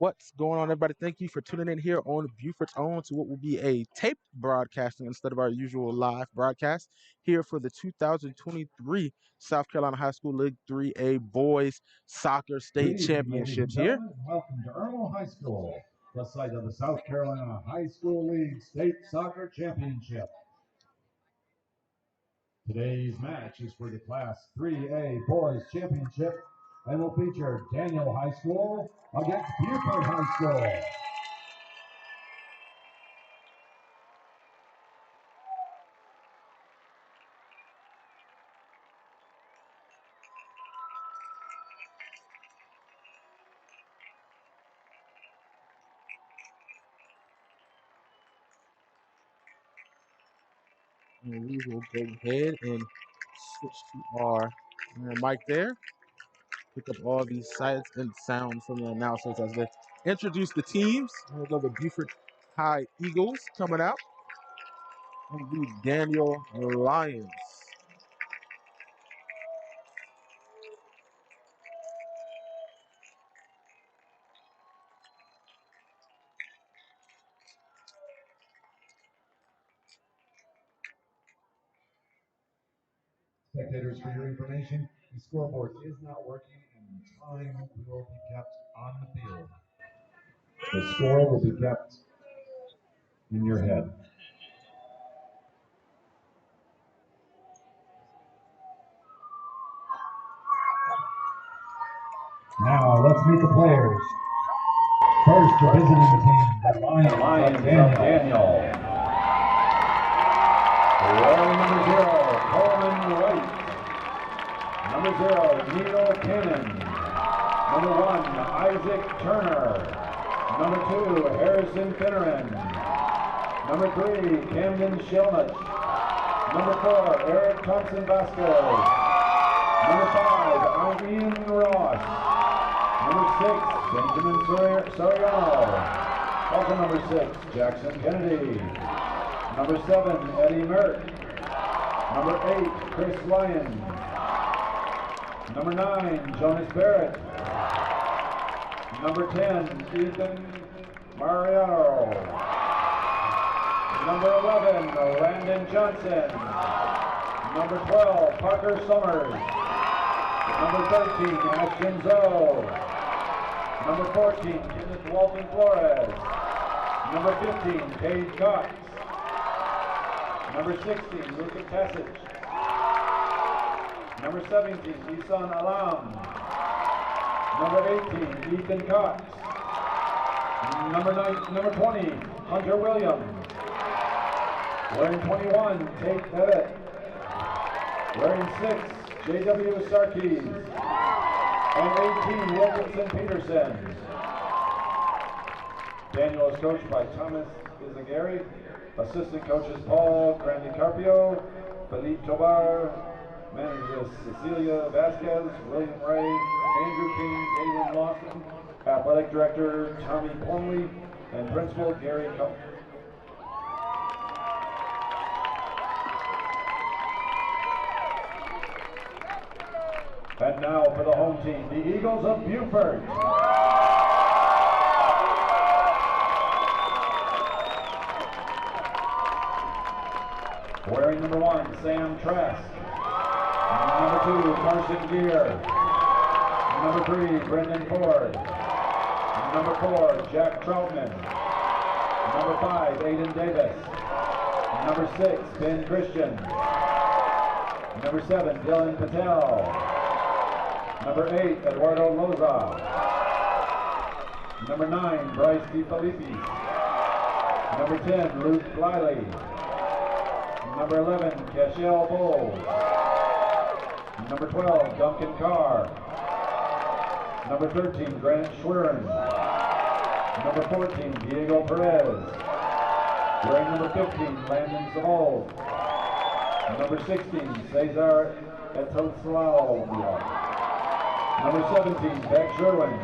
What's going on, everybody? Thank you for tuning in here on Buford's Own to what will be a taped broadcasting instead of our usual live broadcast here for the 2023 South Carolina High School League 3A Boys Soccer State Good evening, ladies and Championships here. gentlemen. Welcome to Irmo High School, the site of the South Carolina High School League State Soccer Championship. Today's match is for the Class 3A Boys Championship and will feature Daniel High School against Buford High School. And we will go ahead and switch to our mic there. Pick up all these sights and sounds from the announcers as they introduce the teams. We'll go with Buford High Eagles coming out and the Daniel Lions. Spectators, for your information, the scoreboard is not working and time will be kept on the field. The score will be kept in your head. Now, let's meet the players. First, the visiting team, the Lions of Daniel. Wearing number 0, Coleman Wright. Number 0, Neil Cannon. Number 1, Isaac Turner. Number 2, Harrison Finneran. Number 3, Camden Shilnich. Number 4, Eric Thompson Vasquez. Number 5, Ian Ross. Number 6, Benjamin Soriano. Also number 6, Jackson Kennedy. Number 7, Eddie Merck. Number 8, Chris Lyon. Number 9, Jonas Barrett. Number 10, Ethan Mariano. Number 11, Landon Johnson. Number 12, Parker Summers. Number 13, Ashton Zoe. Number 14, Kenneth Walton Flores. Number 15, Paige Cox. Number 16, Luca Tasic. Number 17, Isan Alam. Number 18, Ethan Cox. Number 20, Hunter Williams. Wearing 21, Tate Bennett. Wearing 6, J.W. Sarkees. And 18, Wilkinson Peterson. Daniel is coached by Thomas Izagari. Assistant coaches Paul Grandicarpio, Philippe Tobar, managers Cecilia Vasquez, William Ray, Andrew King, David Lawson, athletic director Tommy Plumley, and principal Gary Cup. And now for the home team, the Eagles of Buford. Wearing number 1, Sam Trask. Number 2, Carson Gear. Number 3, Brendan Ford. Number 4, Jack Troutman. Number 5, Aiden Davis. Number 6, Ben Christian. Number 7, Dylan Patel. Number 8, Eduardo Loza. Number 9, Bryce DeFilippis. Number 10, Luke Bliley. Number 11, Cashel Bowles. Number 12, Duncan Carr. Number 13, Grant Schwerin. Number 14, Diego Perez. Wearing number 15, Landon Savol. Number 16, Cesar Etoslao. Number 17, Beck Sherwin.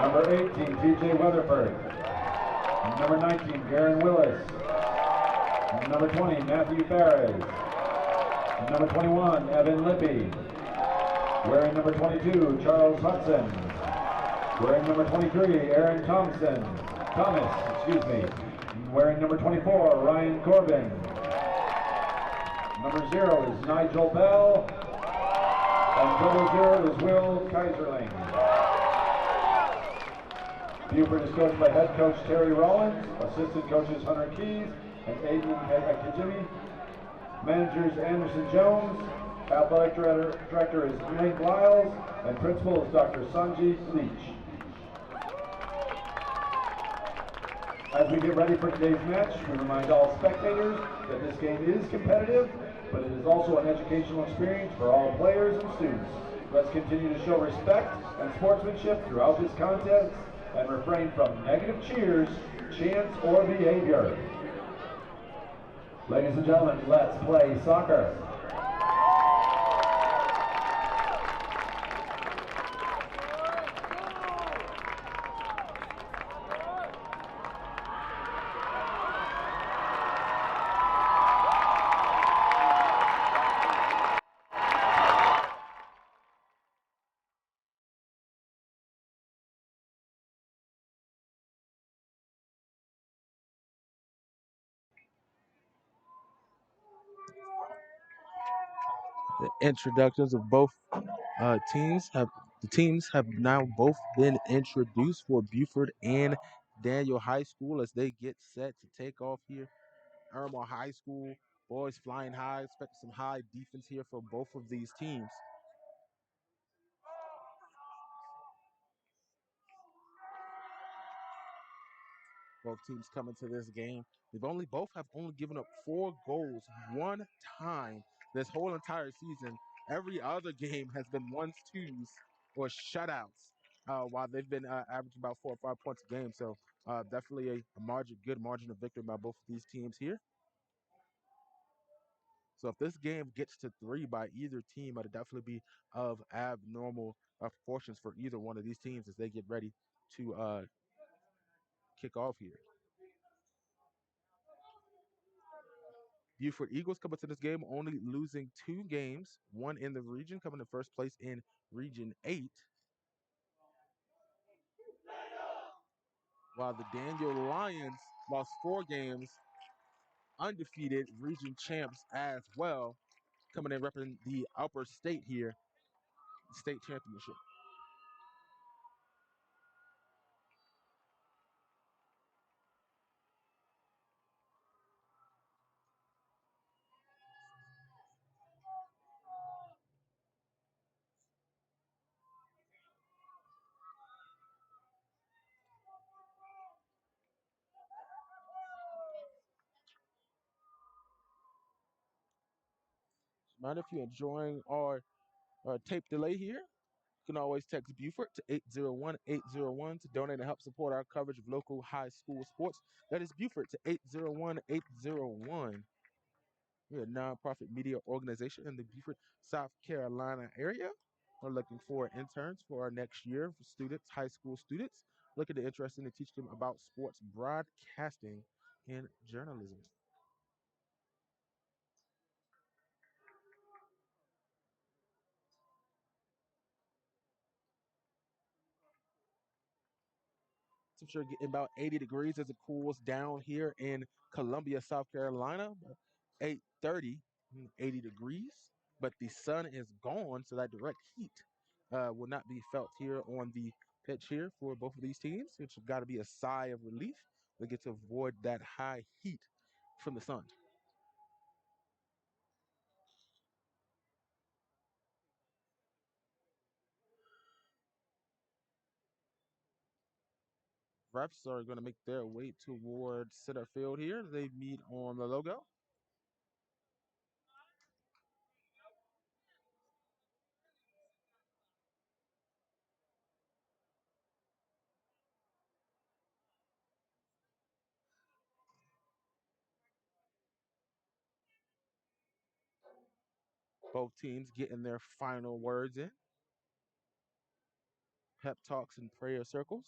Number 18, TJ Weatherford. Number 19, Garen Willis. Number 20, Matthew Farris. Number 21, Evan Lippy. Wearing number 22, Charles Hudson. Wearing number 23, Aaron Thomas, excuse me. Wearing number 24, Ryan Corbin. Number 0 is Nigel Bell. And double 0 is Will Kaiserling. Buford is coached by head coach Terry Rollins, assistant coaches Hunter Keys and Aiden Akijimi. Managers Anderson Jones, athletic director is Nate Lyles, and principal is Dr. Sanjeev Leach. As we get ready for today's match, we remind all spectators that this game is competitive, but it is also an educational experience for all players and students. Let's continue to show respect and sportsmanship throughout this contest and refrain from negative cheers, chants, or behavior. Ladies and gentlemen, let's play soccer. The introductions of both teams have now both been introduced for Buford and Daniel High School as they get set to take off here. Irma High School boys flying high, expect some high defense here for both of these teams. Both teams coming to this game. Both have only given up 4 goals one time this whole entire season. Every other game has been 1s, 2s, or shutouts. While they've been averaging about 4 or 5 points a game. So definitely a good margin of victory by both of these teams here. So if this game gets to 3 by either team, it'll definitely be of abnormal proportions for either one of these teams as they get ready to kick off here. Buford Eagles coming to this game only losing 2 games, one in the region, coming in first place in Region 8. While the Daniel Lions lost 4 games, undefeated region champs as well, coming in representing the upper state here, state championship. Mind if you're enjoying our tape delay here? You can always text Buford to 801-801 to donate and help support our coverage of local high school sports. That is Buford to 801-801. We're a nonprofit media organization in the Beaufort, South Carolina area. We're looking for interns for our next year for students, high school students, looking to interested in teach them about sports broadcasting and journalism. Temperature getting about 80 degrees as it cools down here in Columbia, South Carolina. 8:30, 80 degrees, but the sun is gone, so that direct heat will not be felt here on the pitch here for both of these teams. It's got to be a sigh of relief. They get to avoid that high heat from the sun. Refs are going to make their way towards center field here. They meet on the logo. Both teams getting their final words in. Pep talks and prayer circles.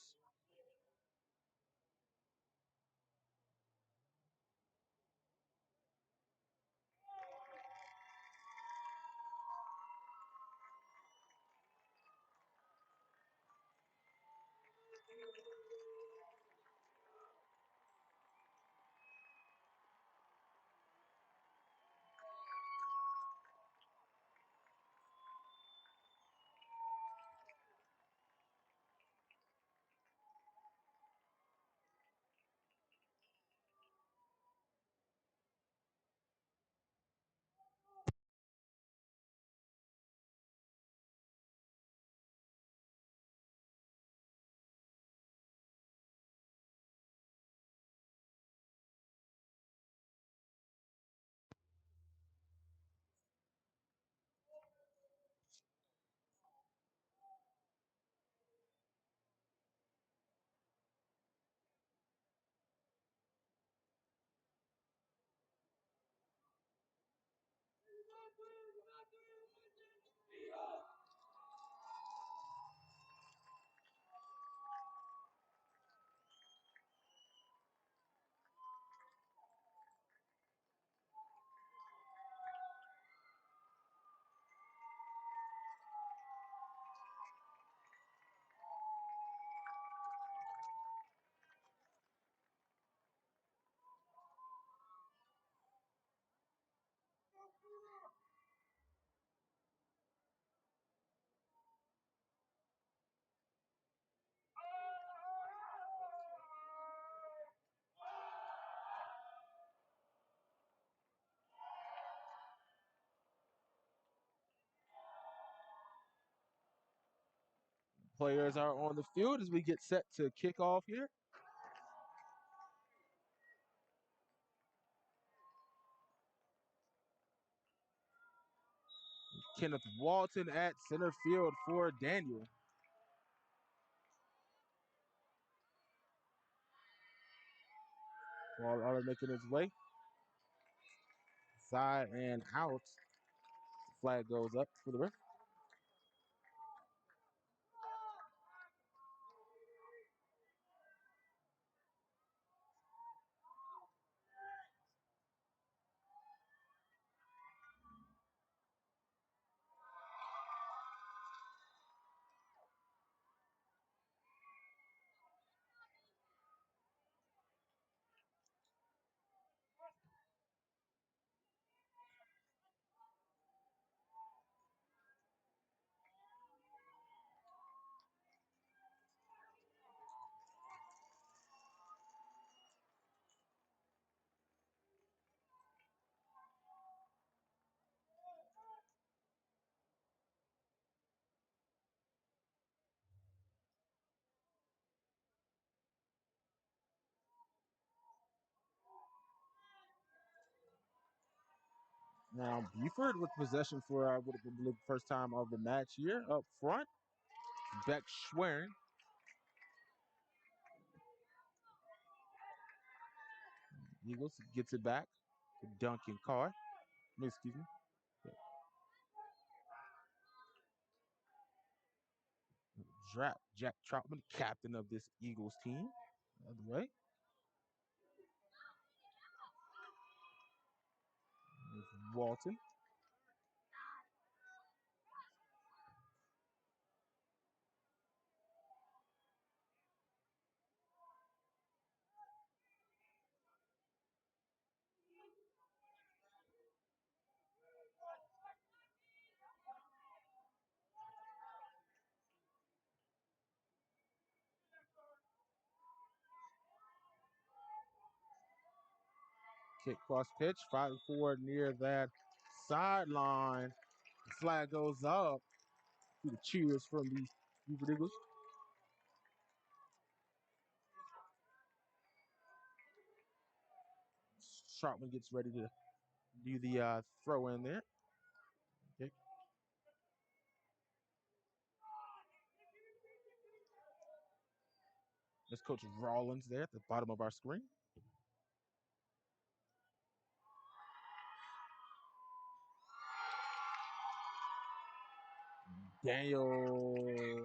Players are on the field as we get set to kick off here. Kenneth Walton at center field for Daniel. Ball already making its way. Side and out. Flag goes up for the ref. Now Buford with possession for I would have believed first time of the match here up front. Beck Schwerin. Eagles gets it back to Duncan Carr. Excuse me. Jack Troutman, captain of this Eagles team. Other way. There's Walton. Kick cross pitch, 5-4 near that sideline. The flag goes up. The cheers from the Buford Eagles. Troutman gets ready to do the throw in there. Okay. There's Coach Rollins there at the bottom of our screen. Daniel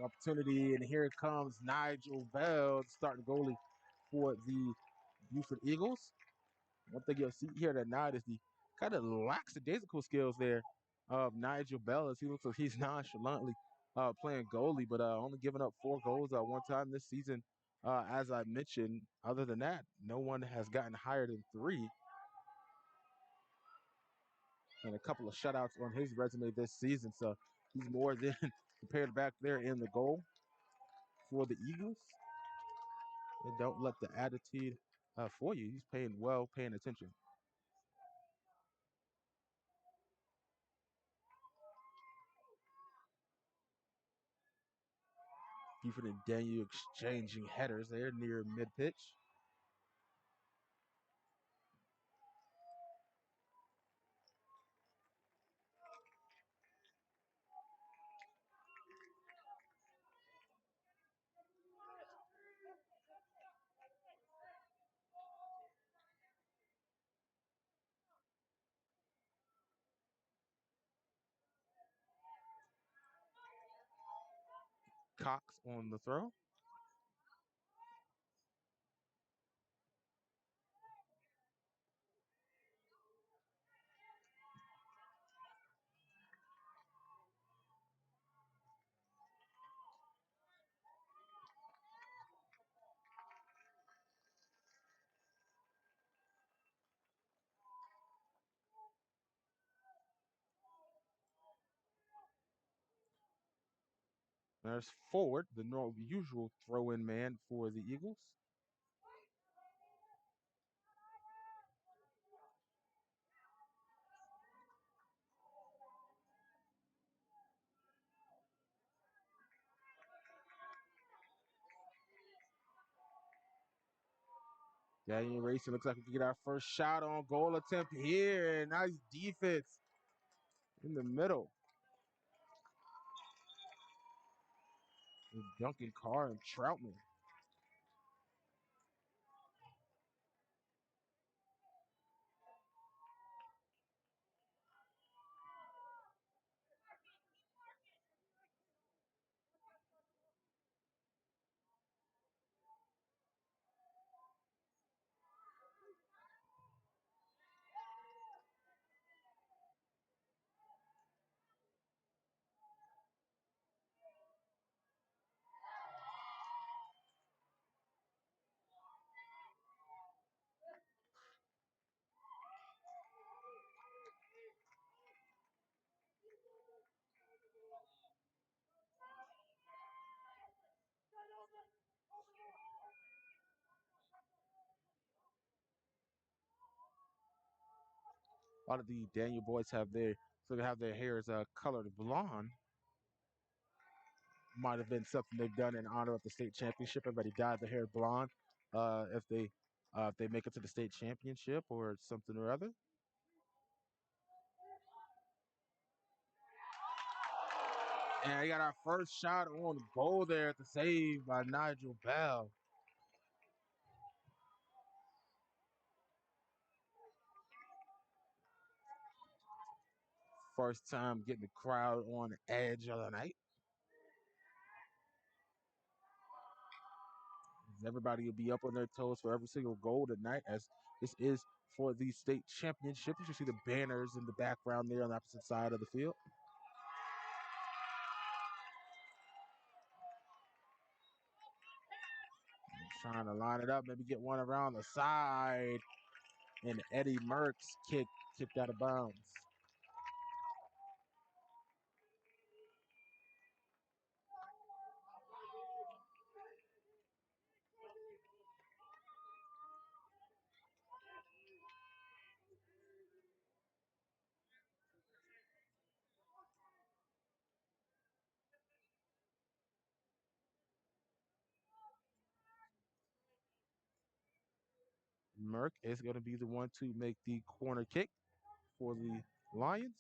opportunity, and here comes Nigel Bell, the starting goalie for the Buford Eagles. One thing you'll see here tonight is the kind of lackadaisical skills there of Nigel Bell, as he looks like he's nonchalantly playing goalie, but only giving up 4 goals one time this season. As I mentioned, other than that, no one has gotten higher than 3. And a couple of shutouts on his resume this season. So he's more than prepared back there in the goal for the Eagles. And don't let the attitude for you. He's paying attention. Buford and Daniel exchanging headers there near mid-pitch. Cox on the throw. There's forward, the usual throw-in man for the Eagles. Daniel Racing looks like we can get our first shot on goal attempt here. Nice defense in the middle. With Duncan Carr and Troutman. A lot of the Daniel boys have their hairs colored blonde. Might have been something they've done in honor of the state championship. Everybody dyed their hair blonde if they make it to the state championship or something or other. And we got our first shot on goal there at the save by Nigel Bell. First time getting the crowd on edge of the night. Everybody will be up on their toes for every single goal tonight, as this is for the state championship. You should see the banners in the background there on the opposite side of the field. Trying to line it up, maybe get one around the side. And Eddie Merck's kicked out of bounds. Merck is going to be the one to make the corner kick for the Lions.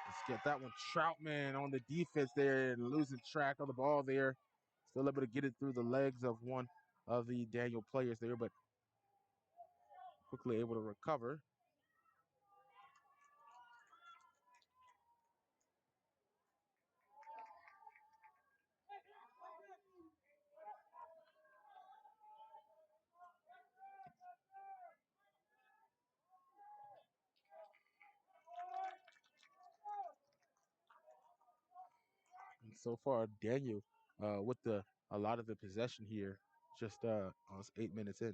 Let's get that one. Troutman on the defense there, losing track of the ball there. Still able to get it through the legs of one of the Daniel players there, but quickly able to recover. so far, Daniel with a lot of the possession here, just almost 8 minutes in.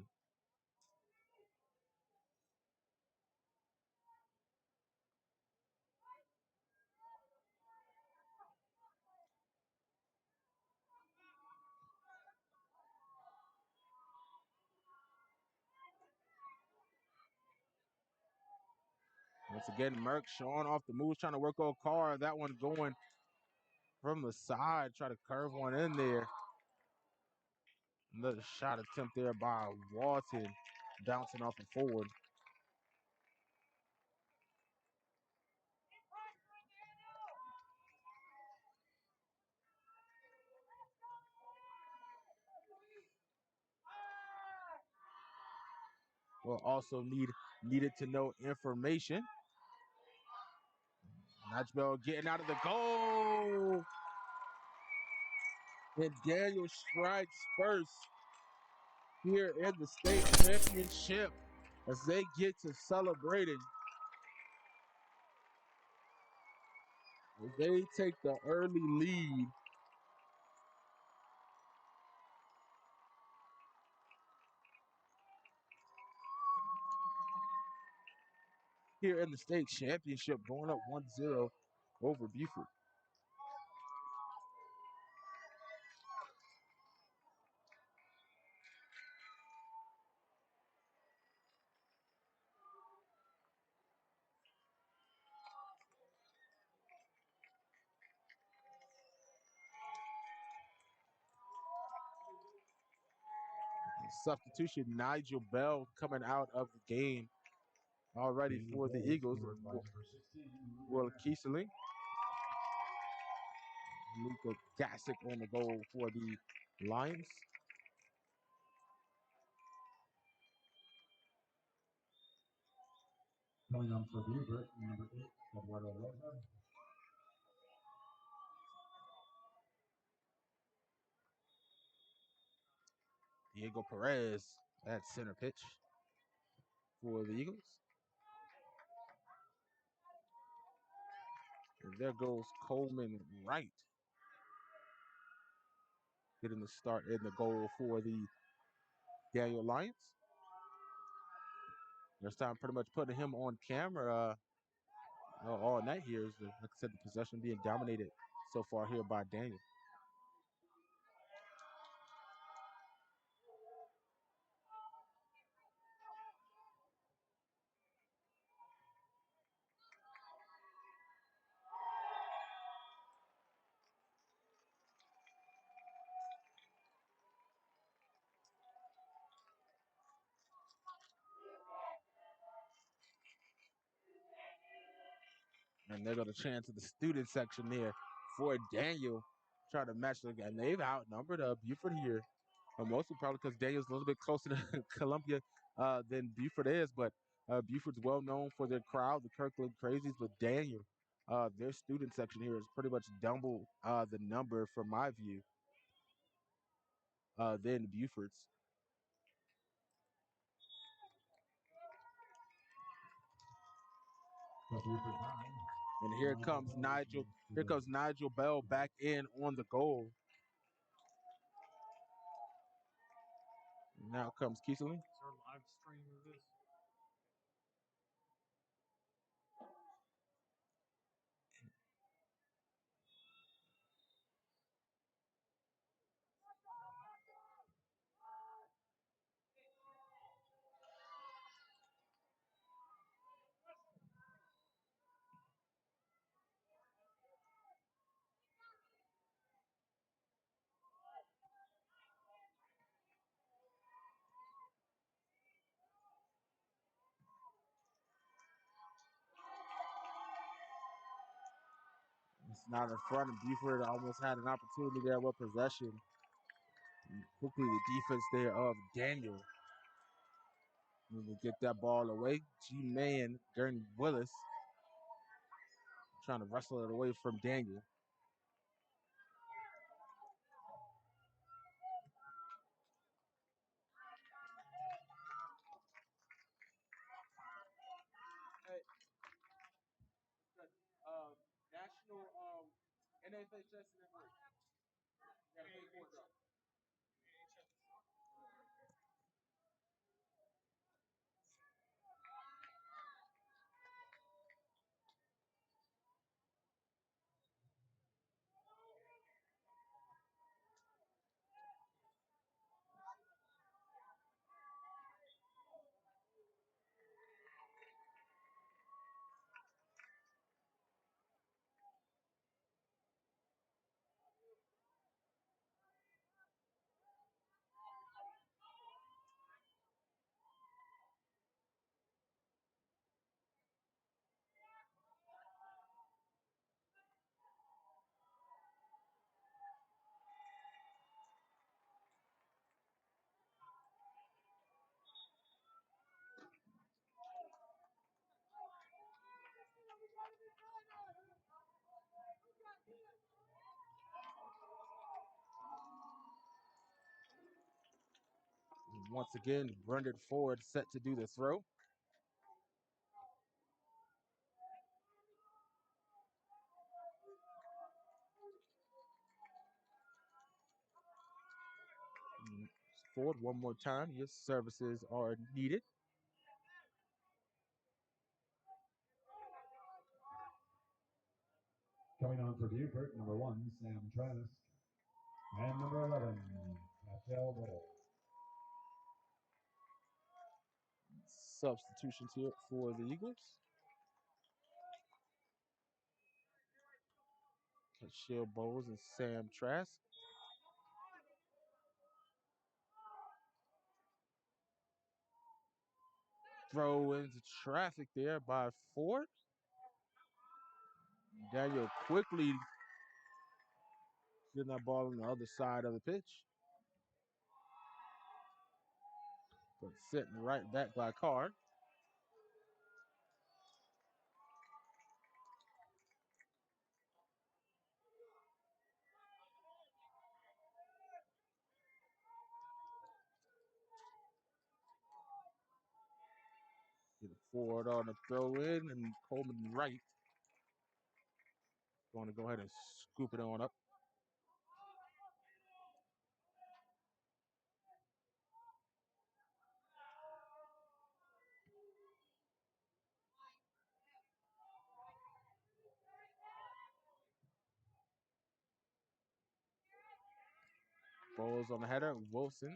Once again, Merck showing off the moves, trying to work on Carr. That one going from the side, try to curve one in there. Another shot attempt there by Walton, bouncing off and forward. Will also needed to know information. Notchbell getting out of the goal. And Daniel strikes first here in the state championship as they get to celebrating. As they take the early lead. Here in the state championship, going up 1-0 over Buford. Substitution, Nigel Bell coming out of the game already for the Eagles. Will Kieseling. Luka Gassick on the goal for the Lions. Coming on for Buford, number 8, Eduardo Rosa. Diego Perez at center pitch for the Eagles. And there goes Coleman Wright, getting the start in the goal for the Daniel Lions. This time pretty much putting him on camera all night here. Is like I said, the possession being dominated so far here by Daniel. And they're going to chance in the student section there for Daniel, trying to match the game. They've outnumbered Buford here, mostly probably because Daniel's a little bit closer to Columbia than Buford is. But Buford's well known for their crowd, the Kirkland Crazies. But Daniel, their student section here is pretty much double the number from my view than Buford's. And here comes Nigel. Here comes Nigel Bell back in on the goal. Now comes Kieseling. Is there a live stream of this? It's not in front of Buford. Almost had an opportunity there with possession. And quickly the defense there of Daniel. And we get that ball away. G-Man, Gurney Willis, trying to wrestle it away from Daniel. National And they say chest and then break. You gotta pay for it though. And once again, Brendan Ford set to do the throw. Ford, one more time. Your services are needed. Coming on for Beaufort, number 1, Sam Trask. And number 11, Pascal Bull. Substitutions here for the Eagles. Shell Bowles and Sam Trask. Throw into traffic there by Ford. Daniel quickly getting that ball on the other side of the pitch. But sitting right back by Carr. Get Ford on the throw in, and Coleman Wright going to go ahead and scoop it on up. Bowles on the header. Wilson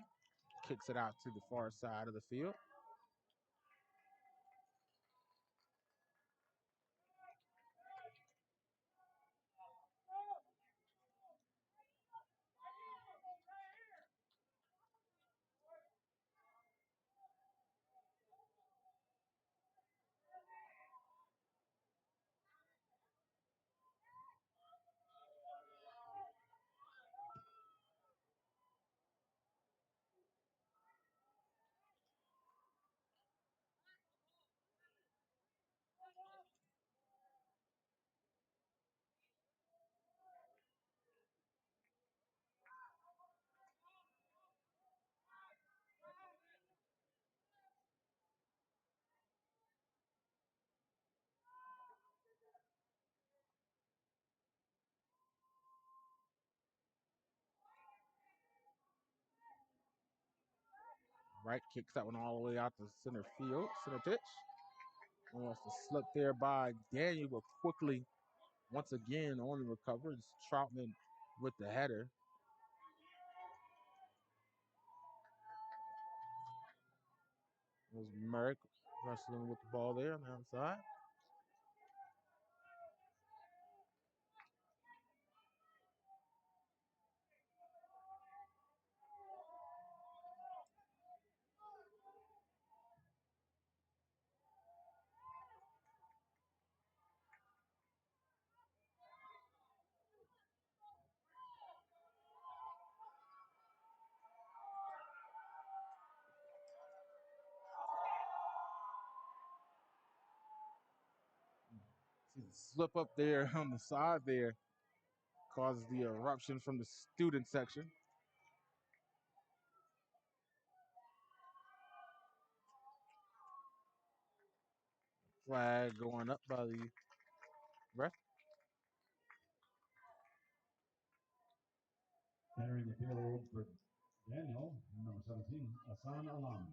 kicks it out to the far side of the field. Wright kicks that one all the way out to center field, center pitch. Almost a slip there by Daniel, but quickly, once again, on the recovery. It's Troutman with the header. It was Merrick wrestling with the ball there on the outside. See the slip up there on the side there causes the eruption from the student section. Flag going up by the ref. Entering the field for Daniel, number 17, Asan Alam.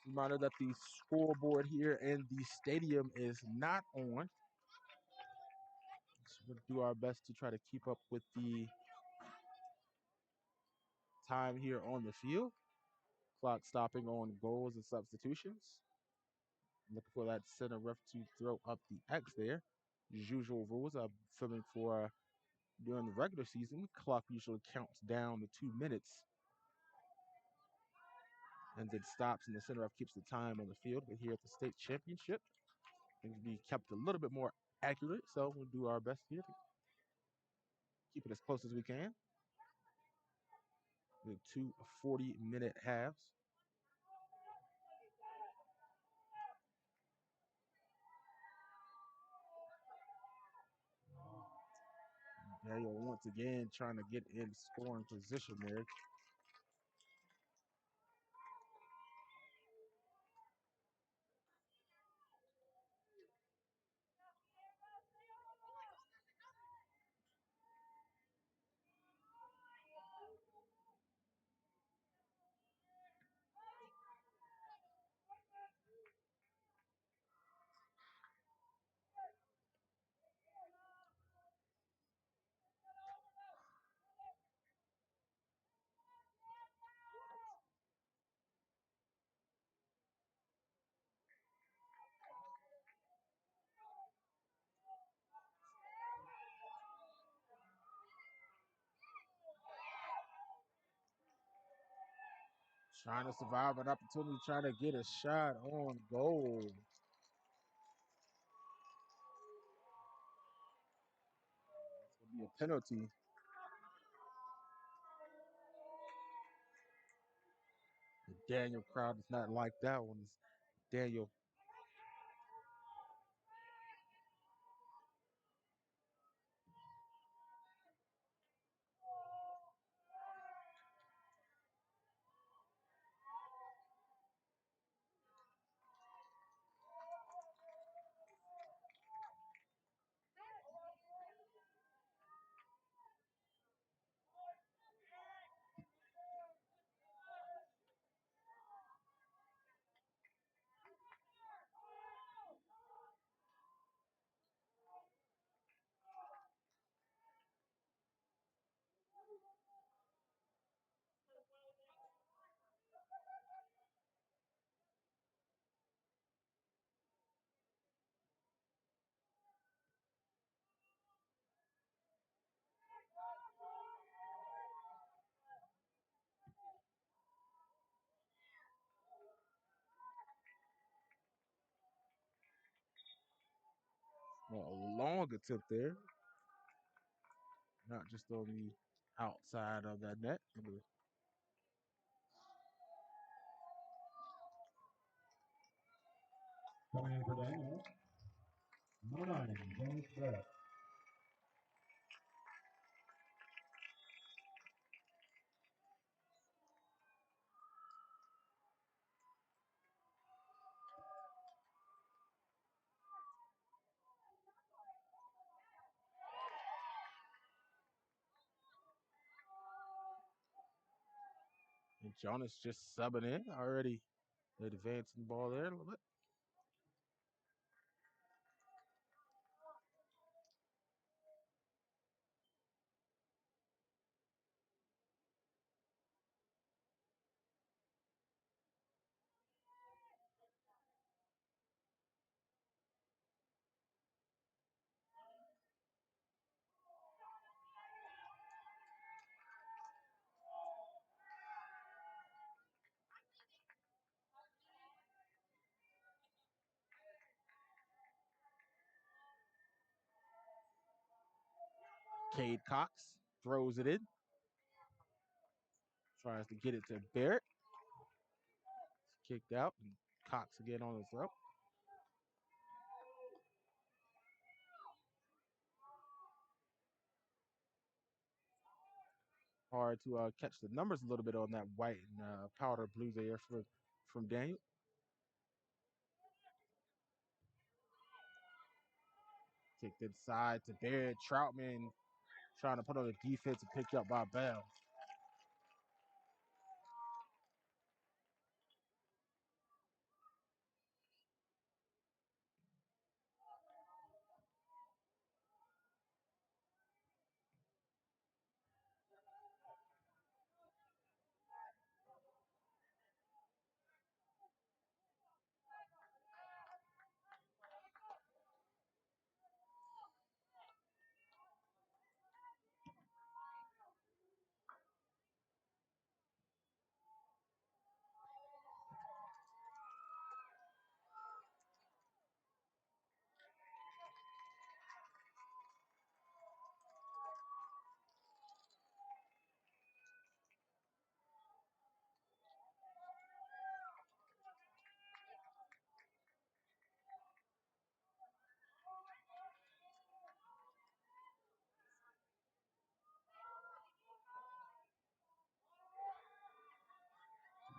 Reminder that the scoreboard here in the stadium is not on. So we'll do our best to try to keep up with the time here on the field. Clock stopping on goals and substitutions. Looking for that center ref to throw up the X there. As usual rules, I'm filming for during the regular season. Clock usually counts down to 2 minutes and then stops, and the center ref keeps the time on the field. But here at the state championship, things will be kept a little bit more accurate. So we'll do our best here to keep it as close as we can. With 2 40-minute halves. Daniel once again trying to get in scoring position there. Trying to survive an opportunity, trying to get a shot on goal. It's going to be a penalty. The Daniel crowd does not like that one. Daniel a long attempt there. Not just on the outside of that net. Coming in for Daniel, number 9, James Barrett. And Jonas just subbing in already. Advancing the ball there a little bit. Cade Cox throws it in. Tries to get it to Barrett. It's kicked out. And Cox again on the throw. Hard to catch the numbers a little bit on that white and powder blue there from Daniel. Kicked inside to Barrett. Troutman trying to put on the defense and picked up by Bell.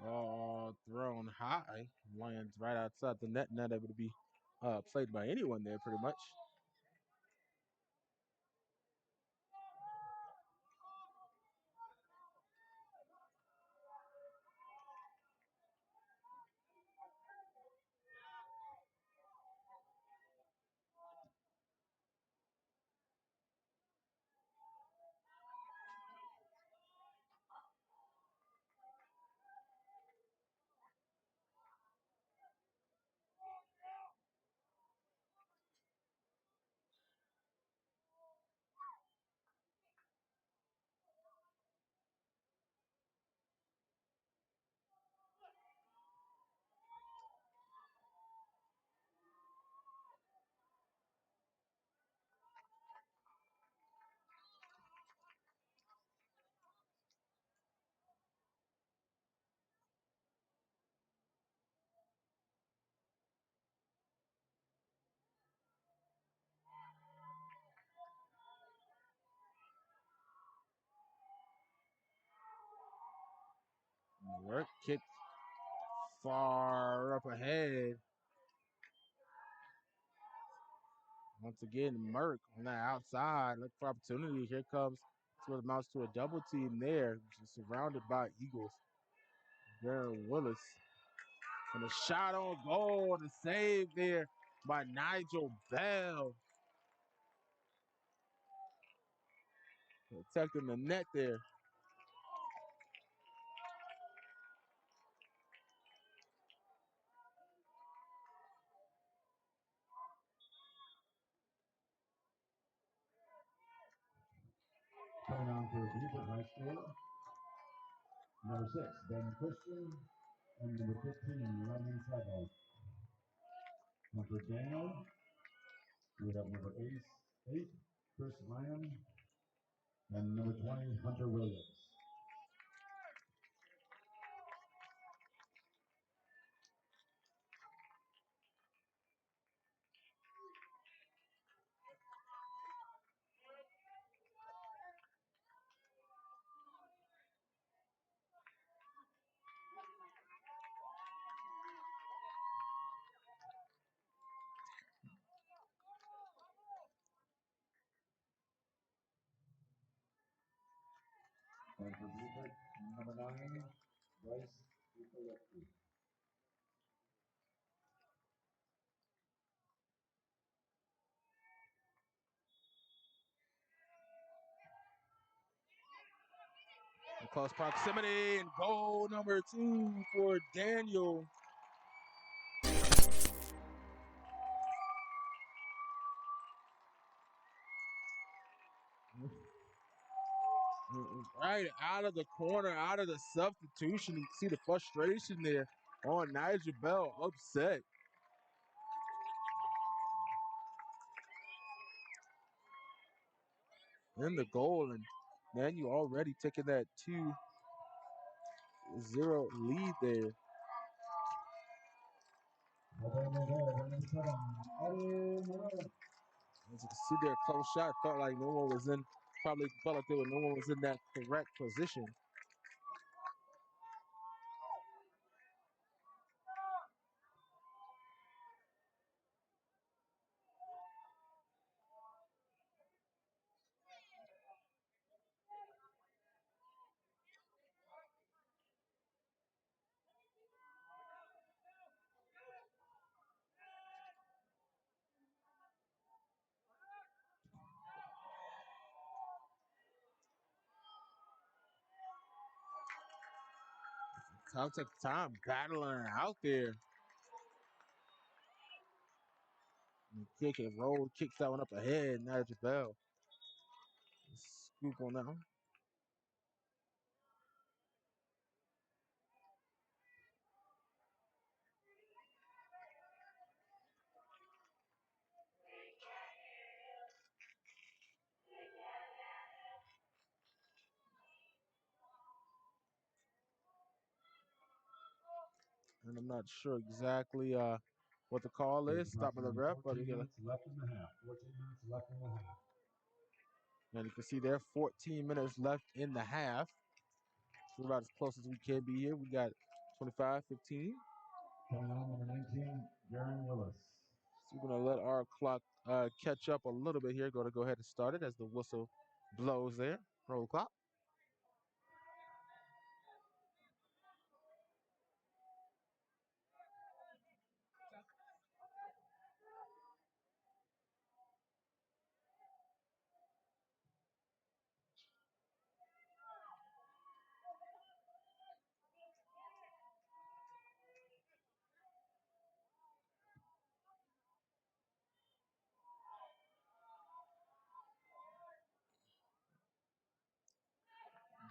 Ball thrown high, lands right outside the net, not able to be played by anyone there pretty much. Work kick far up ahead. Once again, Merck on the outside, look for opportunity. Here comes what amounts to a double team there, just surrounded by Eagles. Darren Willis. And a shot on goal, the save there by Nigel Bell. Protecting the net there. Coming on for Beaufort High School, number 6, Ben Christian, and number 15, Ryan Sabo. And for Daniel, we have number 8, Chris Lyon, and number 20, Hunter Williams. And for Beaufort, number 9, Bryce Ukolecki. In close proximity and goal number 2 for Daniel. Right out of the corner, out of the substitution. You see the frustration there on Nigel Bell, upset. In the goal, and then you already taking that 2-0 lead there. As you can see there, close shot. Felt like no one was in, probably felt like no one was in that correct position. Caltech time battling out there. And kick and roll, kicks that one up ahead. Nigel Bell. Scoop on that one. And I'm not sure exactly what the call is. Stop by the ref, but we got 14 minutes left in the half. 14 minutes left in the half. And you can see there 14 minutes left in the half. So we're about as close as we can be here. We got 25, 15. Coming on, number 19, Darren Willis. So we're going to let our clock catch up a little bit here. Going to go ahead and start it as the whistle blows there. Roll clock.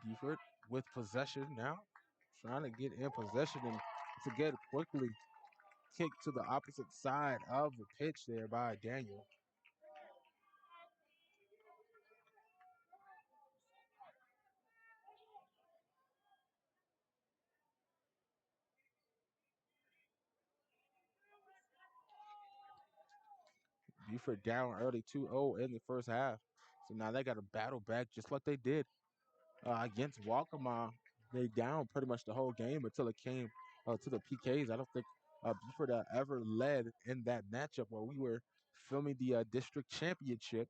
Gifford with possession now. Trying to get in possession and to get quickly kicked to the opposite side of the pitch there by Daniel. Buford down early 2-0 in the first half. So now they got to battle back just like they did against Waccamaw. They down pretty much the whole game until it came to the PKs. I don't think Buford ever led in that matchup where we were filming the district championship.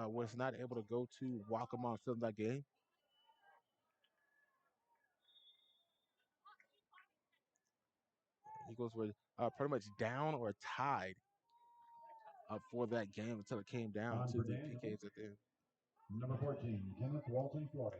Was not able to go to Waccamaw and film that game. Eagles were pretty much down or tied for that game until it came down to the Daniel, PKs at the end. number 14, Kenneth Walton Flores.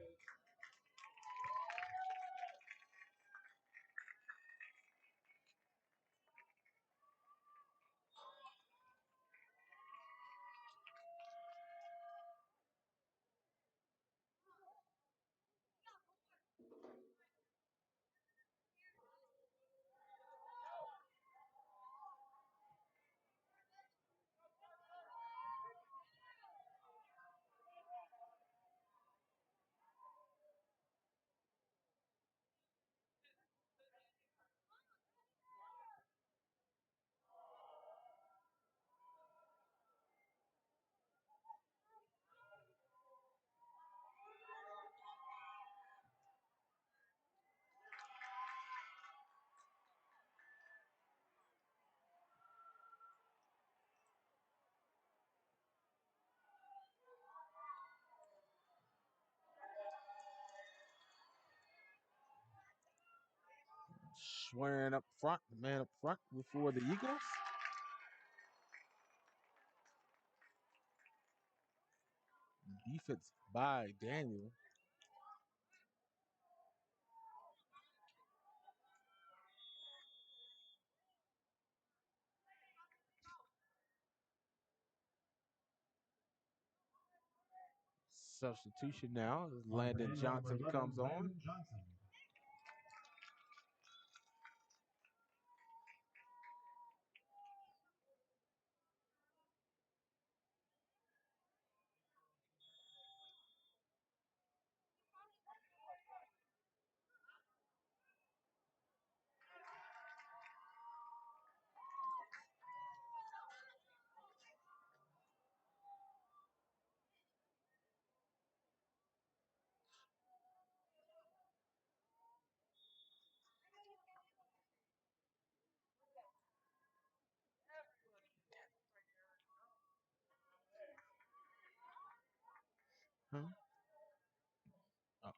Schwerin up front, the man up front before the Eagles. Defense by Daniel. Substitution now as Landon Johnson comes on. Landon Johnson. Huh? Oh.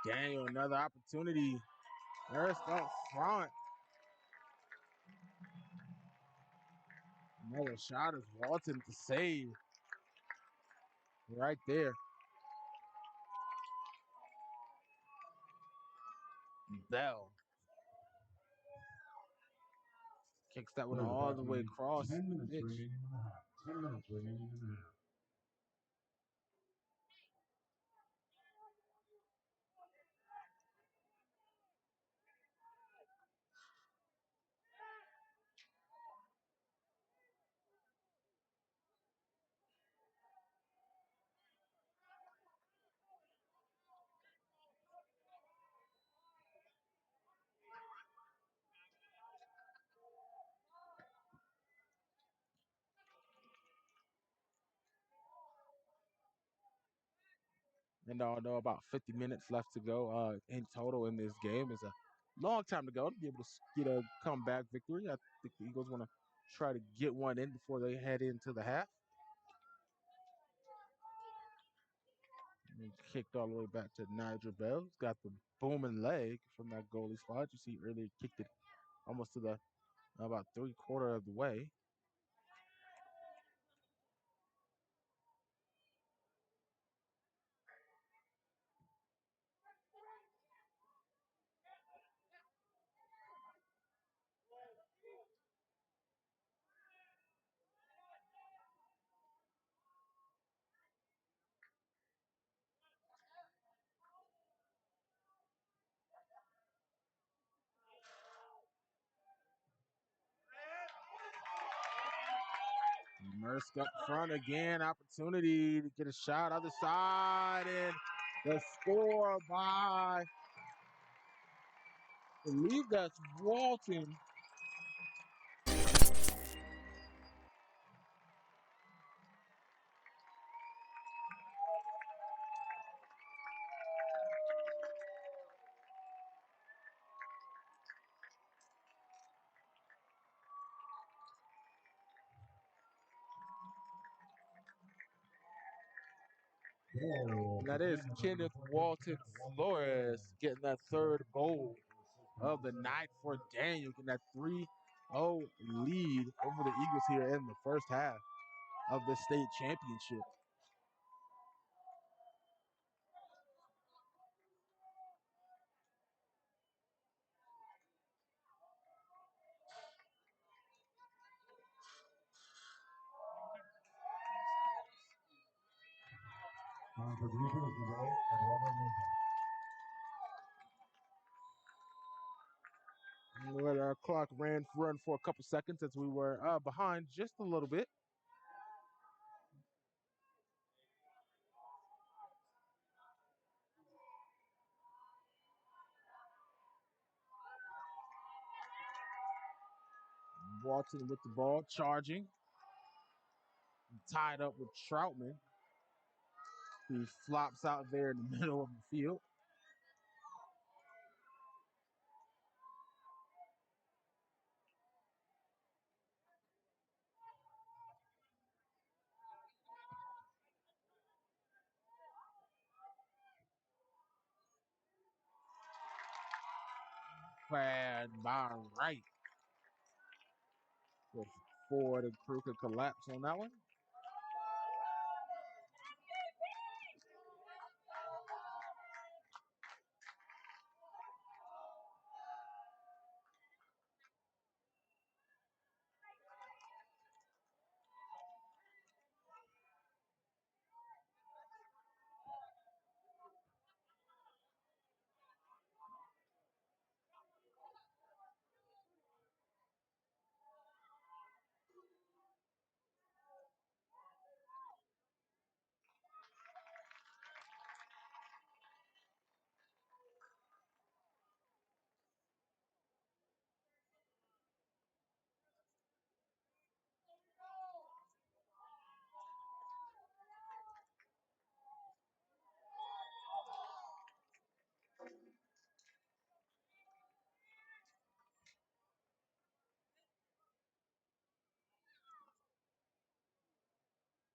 Daniel, another opportunity. First up front. Another shot is Walton to save. Right there. Bell kicks that one all the way across. 10 minutes Pitch. remaining in the half. 10 minutes remaining in the half. And although about 50 minutes left to go in total in this game, is a long time to go to be able to get a comeback victory. I think the Eagles want to try to get one in before they head into the half. And kicked all the way back to Nigel Bell. He's got the booming leg from that goalie spot. You see earlier kicked it almost to the about 3/4 of the way. Mersk up front again, opportunity to get a shot other side, and the score by, I believe that's Walton. And that is Kenneth Walton Flores getting that third goal of the night for Daniel, getting that 3-0 lead over the Eagles here in the first half of the state championship. Contributions number 8 and Robert Lincoln. Let our clock run for a couple seconds as we were behind just a little bit. Walton with the ball, charging. Tied up with Troutman. He flops out there in the middle of the field. And by right. So Ford and crew could collapse on that one.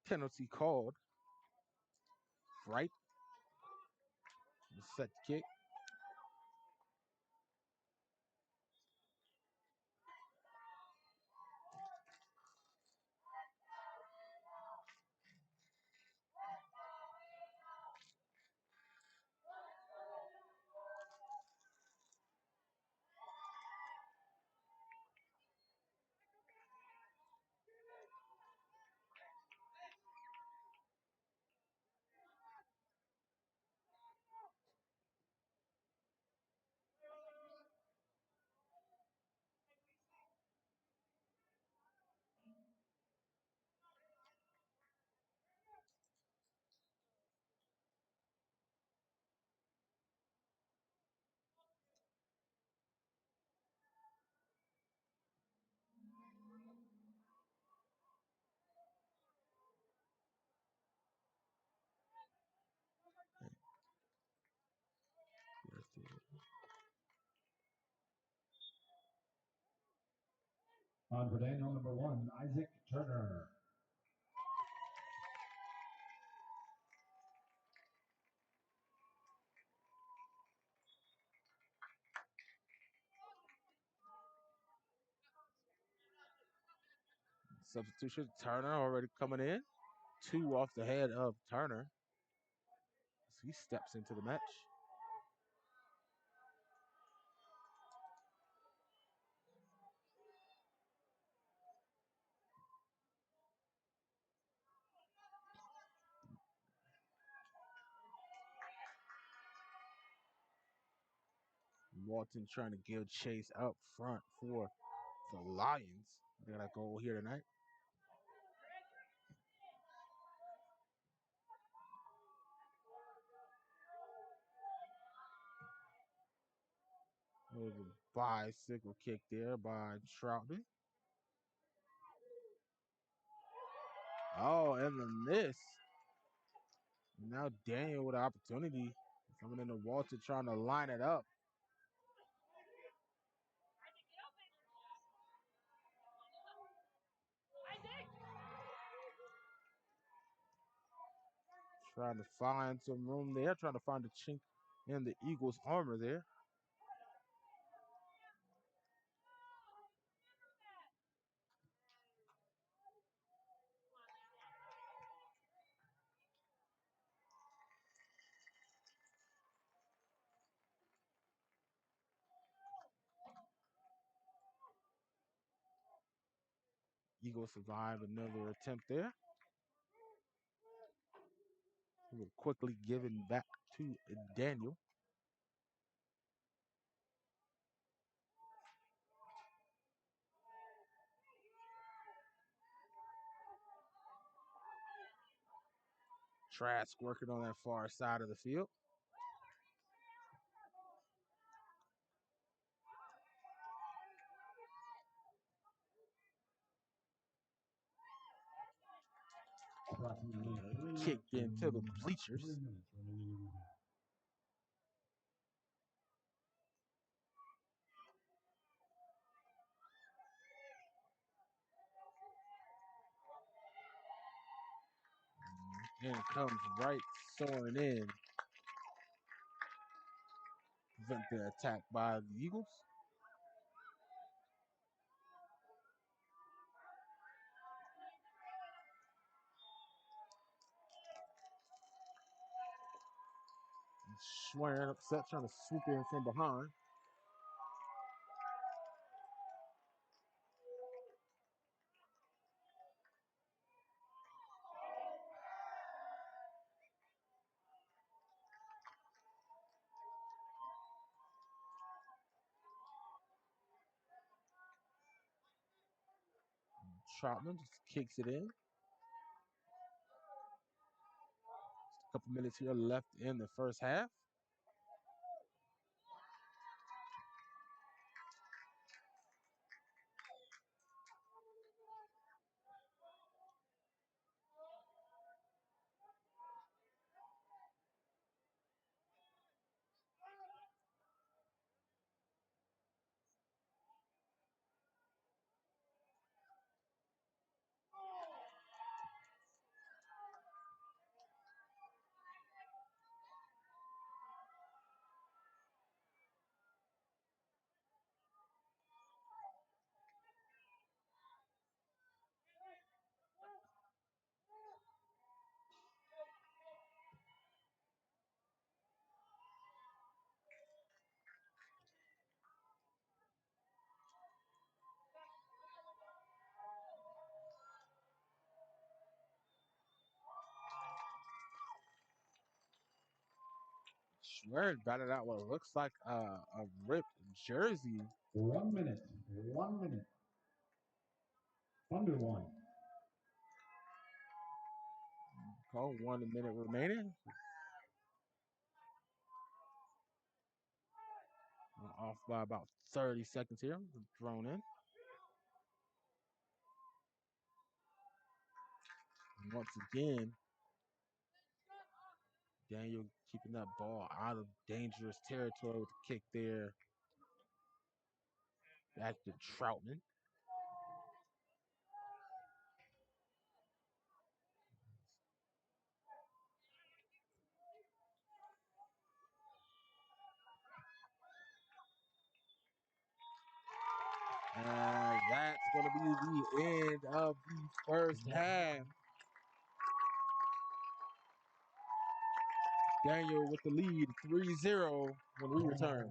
Penalty called. Right. Set kick. On for Daniel, number 1, Isaac Turner. Substitution, Turner already coming in. 2 off the head of Turner. So he steps into the match. Walton trying to give chase up front for the Lions. They got a goal here tonight. There's a bicycle kick there by Troutman. Oh, and the miss. Now Daniel with an opportunity. Coming into Walton trying to line it up. Trying to find some room there. Trying to find a chink in the Eagles' armor there. Eagles survive another attempt there. We're quickly given back to Daniel. Trask working on that far side of the field. Kicked into the bleachers. 3 minutes remaining in the half. And it comes right soaring in. Prevent the attack by the Eagles. Schwerin upset, trying to swoop in from behind. Troutman just kicks it in. Just a couple minutes here left in the first half. Schwerin batted out what looks like a ripped jersey. 1 minute. 1 minute. Under 1. Oh, 1 minute remaining. Off by about 30 seconds here. Thrown in. And once again, Daniel keeping that ball out of dangerous territory with the kick there. Back to Troutman. going to be the end of the first half. Daniel with the lead, 3-0 when we return.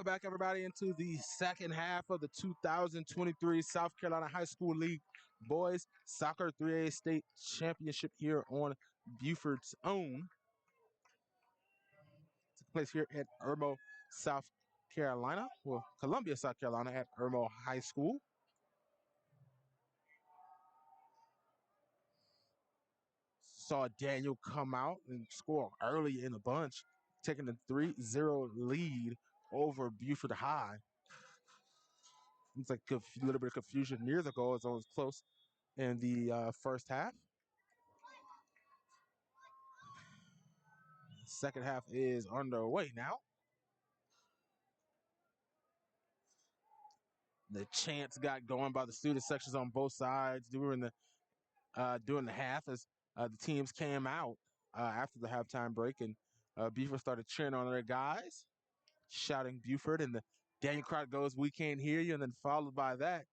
Welcome back, everybody, into the second half of the 2023 South Carolina High School League Boys Soccer 3A State Championship here on Buford's own. Took place here at Irmo, South Carolina, well, Columbia, South Carolina at Irmo High School. Saw Daniel come out and score early in the bunch, taking a 3-0 lead over Buford High. Seems like a little bit of confusion near the goal as it was close in the first half. Second half is underway now. The chants got going by the student sections on both sides during the half as the teams came out after the halftime break, and Buford started cheering on their guys, shouting Buford, and the Daniel crowd goes, "We can't hear you," and then followed by that,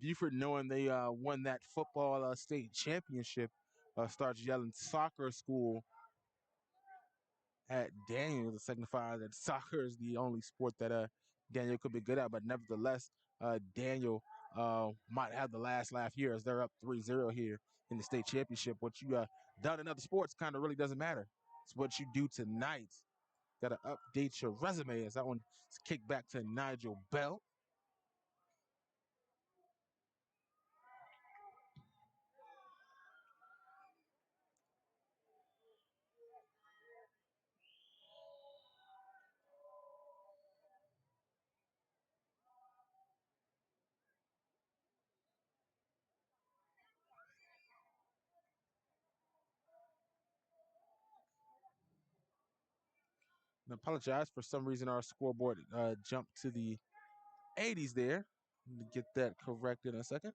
Buford, knowing they won that football state championship, starts yelling "Soccer School" at Daniel to signify that soccer is the only sport that Daniel could be good at. But nevertheless, Daniel might have the last laugh here as they're up 3-0 here in the state championship. What you done in other sports kind of really doesn't matter. It's what you do tonight. Got to update your resume as that one's kicked back to Nigel Bell. I apologize, for some reason our scoreboard jumped to the 80s there. Let me get that corrected in a second.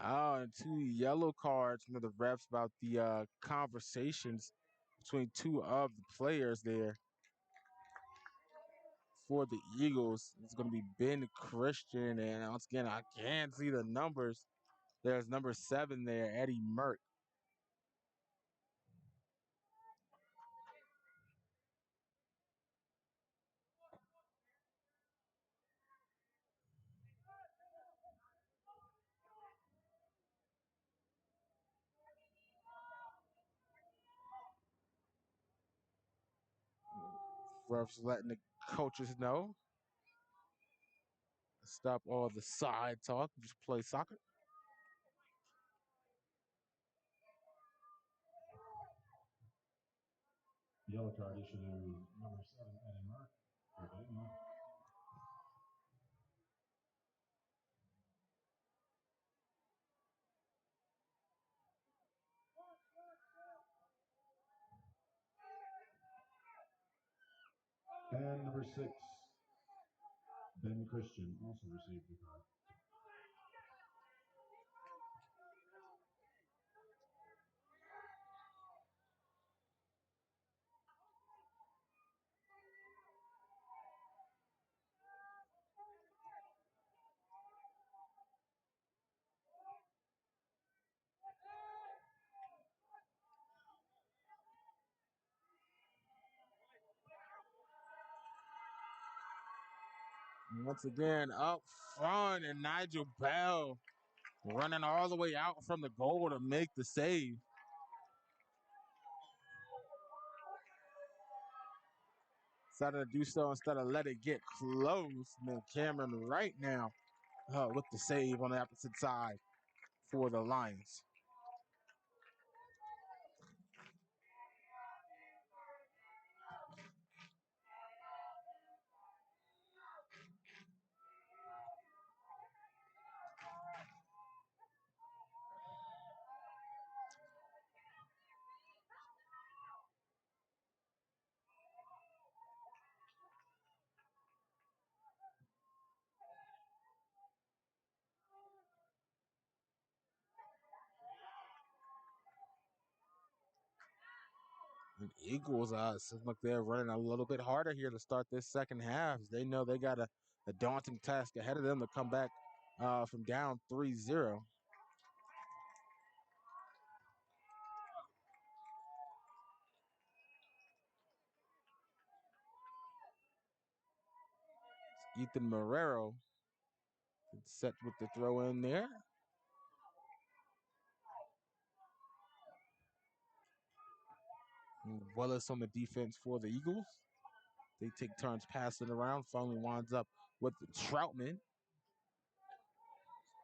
Oh, and 2 yellow cards from the refs about the conversations between 2 of the players there for the Eagles. It's going to be Ben Christian, and once again, I can't see the numbers. There's number 7 there, Eddie Merck. Refs letting the coaches know. Stop all the side talk. Just play soccer. Yellow card issued to number 7, Eddie Mark. And number 6, Ben Christian, also received the card. Once again, up front, and Nigel Bell running all the way out from the goal to make the save. Decided to do so instead of let it get close. And then Cameron right now with the save on the opposite side for the Lions. And Eagles, seems like they're running a little bit harder here to start this second half. They know they got a daunting task ahead of them to come back from down 3-0. Ethan Marrero set with the throw in there. And Willis on the defense for the Eagles. They take turns passing around. Finally winds up with Troutman.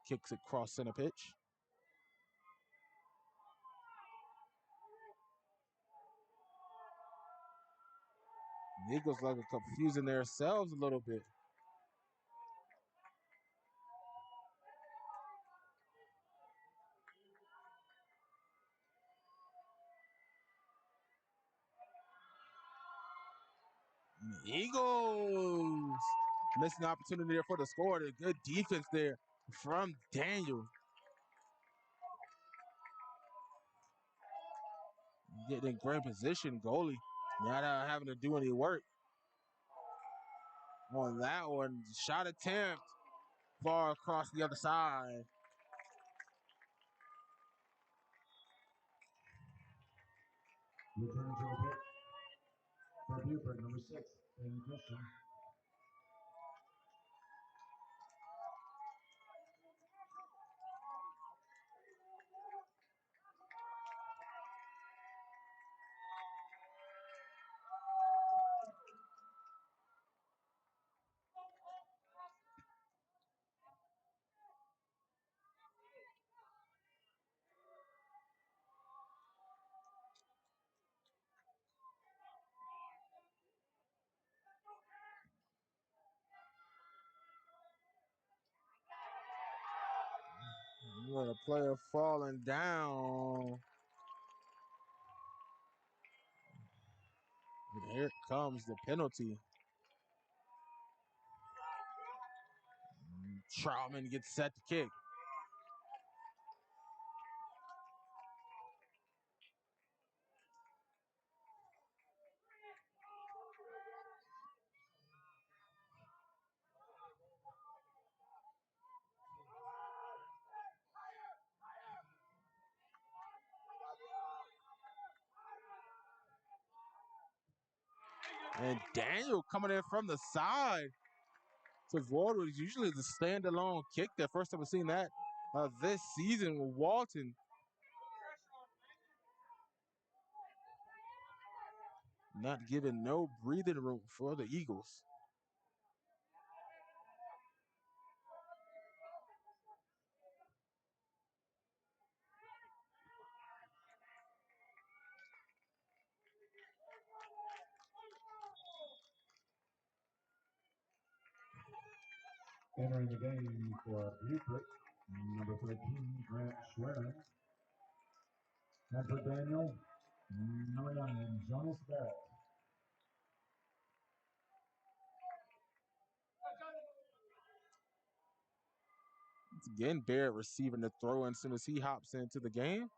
Kicks it cross center pitch. The Eagles like confusing themselves a little bit. And the Eagles missing opportunity there for the score. A good defense there from Daniel. Getting in great position, goalie. Not having to do any work on that one. Shot attempt far across the other side. Returning to the pit for Buford, number 6, Ben Christian. What a player falling down. And here comes the penalty. Troutman gets set to kick. And Daniel coming in from the side to avoid what is usually the standalone kick. That first time we've seen that this season with Walton. Not giving no breathing room for the Eagles. Entering the game for Beaufort, number 13, Grant Schwerin. And for Daniel, number 9, Jonas Barrett. Once again, Barrett receiving the throw in as soon as he hops into the game.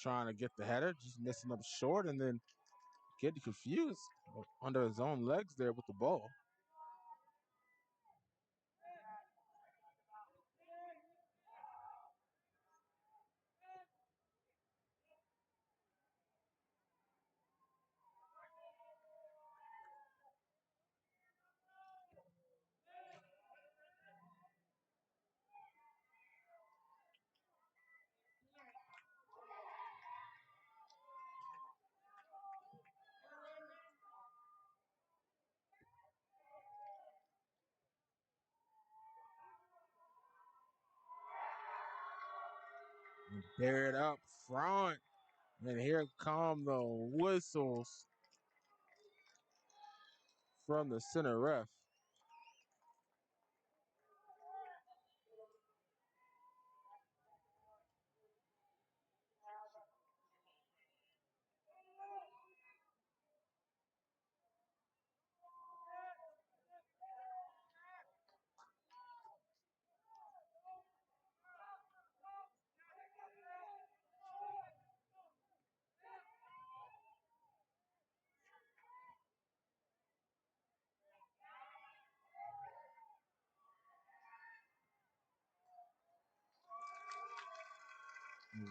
Trying to get the header, just missing up short, and then getting confused under his own legs there with the ball. Barrett up front. And here come the whistles from the center ref.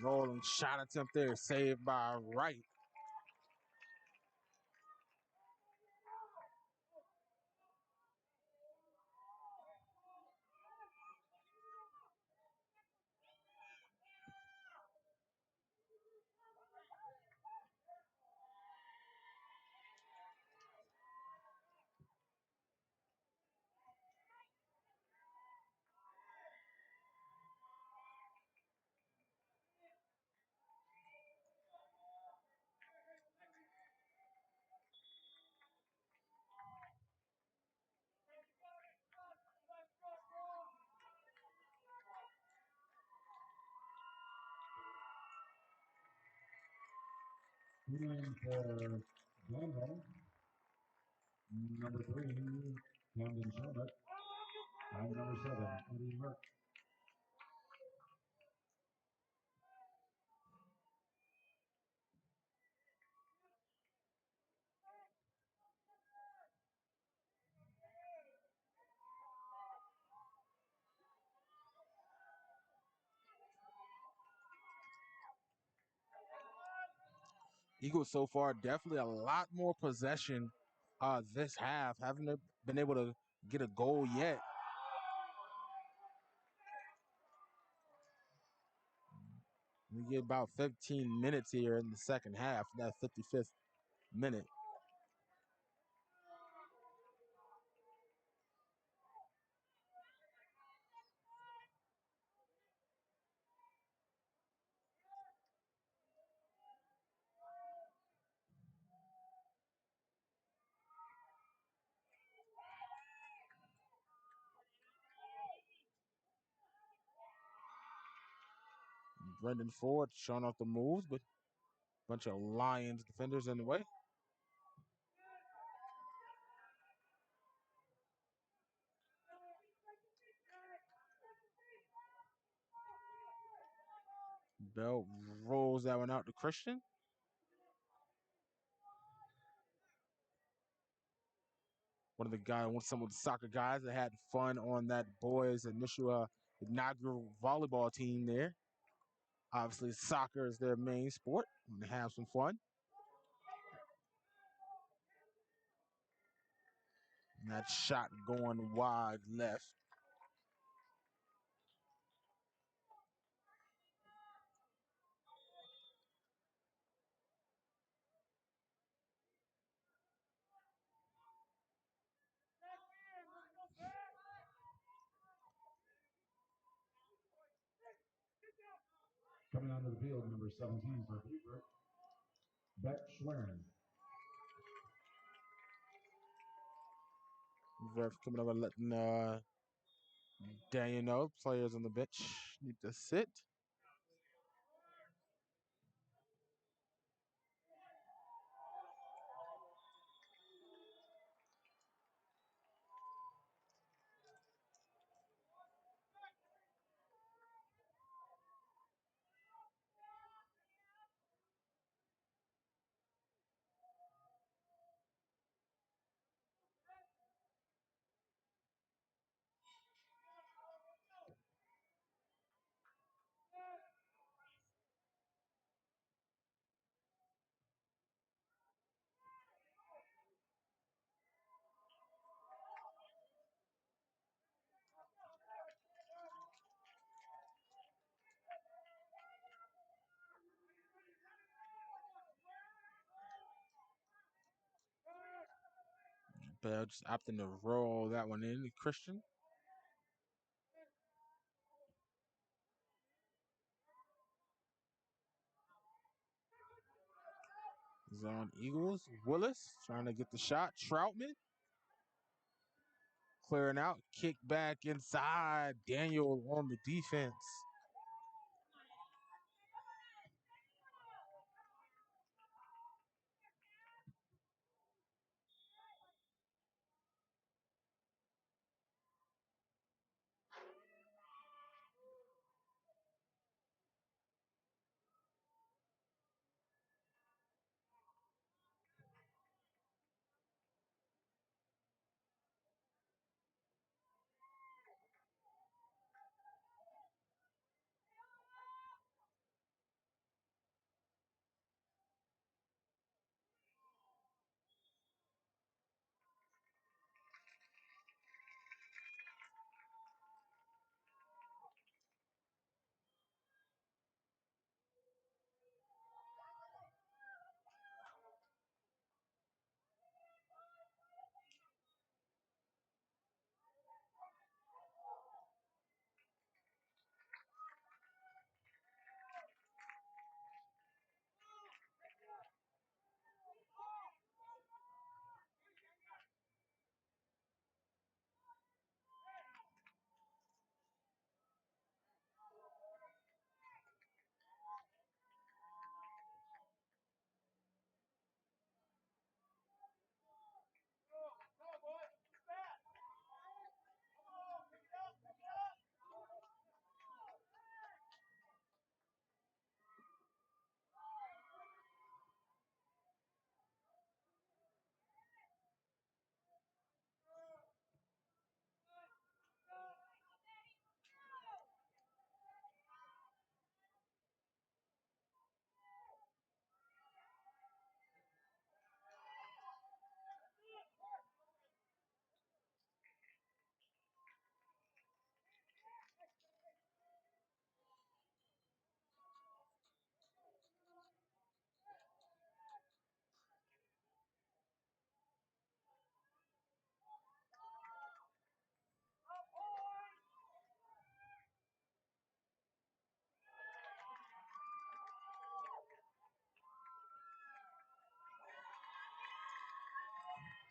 Rolling shot attempt there, saved by Wright. In for Daniel, number 3, Camden Sherman. And number 7, Eddie Merck. Eagles so far definitely a lot more possession this half. Haven't been able to get a goal yet. We get about 15 minutes here in the second half, that 55th minute. Brendan Ford showing off the moves, but a bunch of Lions defenders in the way. Bell rolls that one out to Christian. Some of the soccer guys that had fun on that boys' initial inaugural volleyball team there. Obviously, soccer is their main sport. And they have some fun. And that shot going wide left. Coming onto the field, number 17 for Buford, Beck Schwerin. Ref coming over letting Daniel know players on the bench need to sit. Bell just opting to roll that one in. Christian. Zone Eagles. Willis trying to get the shot. Troutman clearing out. Kick back inside. Daniel on the defense.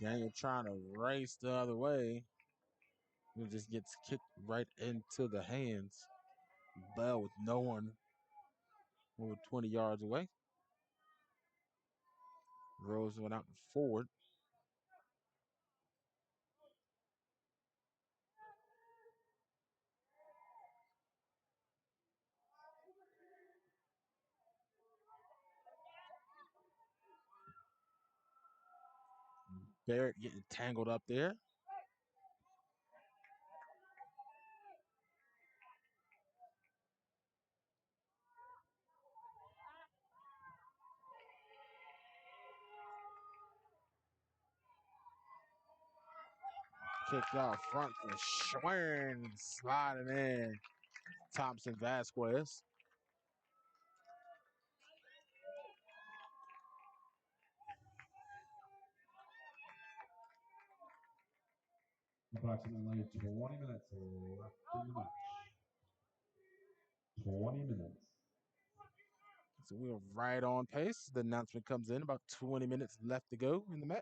Daniel trying to race the other way. It just gets kicked right into the hands. Bell with no one over 20 yards away. Rose went out and forward. Barrett getting tangled up there. Kicked out front for Schwern, sliding in. Thompson Vasquez. Approximately 20 minutes left in the match. 20 minutes. So we're right on pace. The announcement comes in about 20 minutes left to go in the match.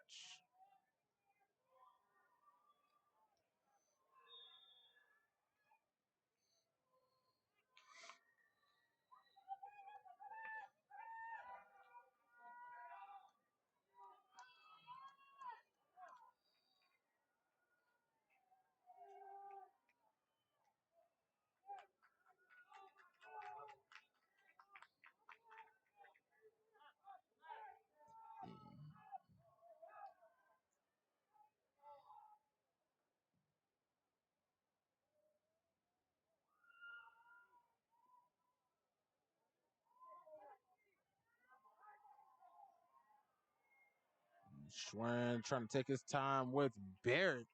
Schwern trying to take his time with Barrett.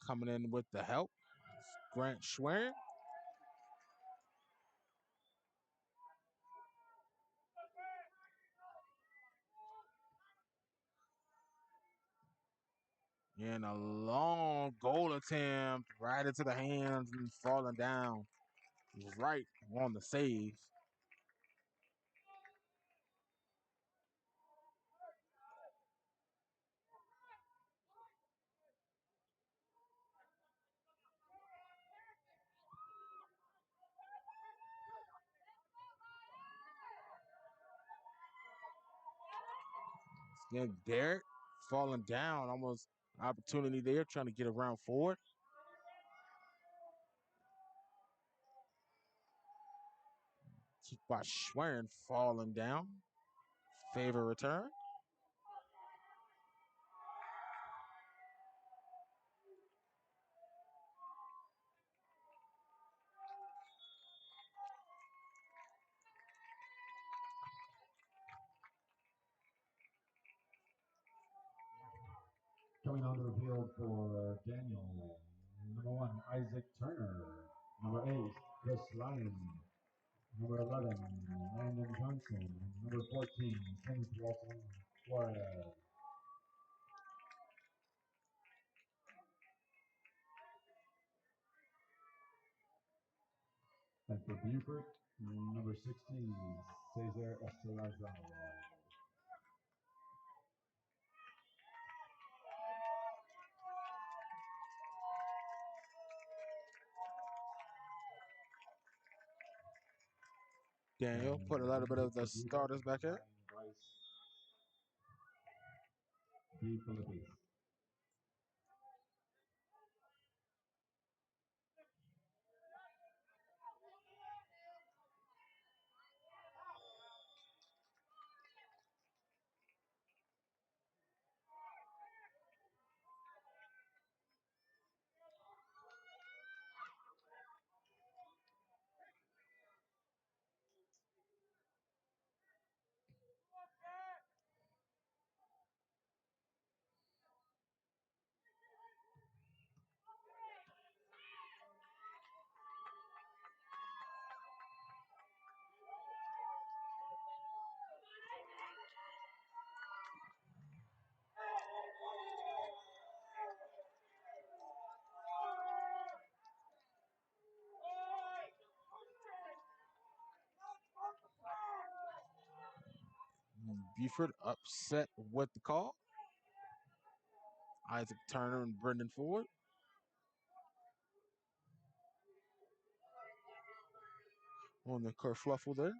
Coming in with the help. It's Grant Schwern. And a long goal attempt right into the hands and falling down right on the save. Again, Barrett falling down, almost opportunity there, trying to get around forward. Kick by Schwern, falling down. Favor return. Coming onto the field for Daniel, number 1, Isaac Turner. Number 8, Chris Lyon. Number 11, Landon Johnson. Number 14, Kenneth Walton Flores. And for Buford, number 16, Cesar Estelazar. Daniel put a little bit of the starters back in. D. Philippines. Buford upset with the call. Isaac Turner and Brendan Ford. On the kerfluffle there.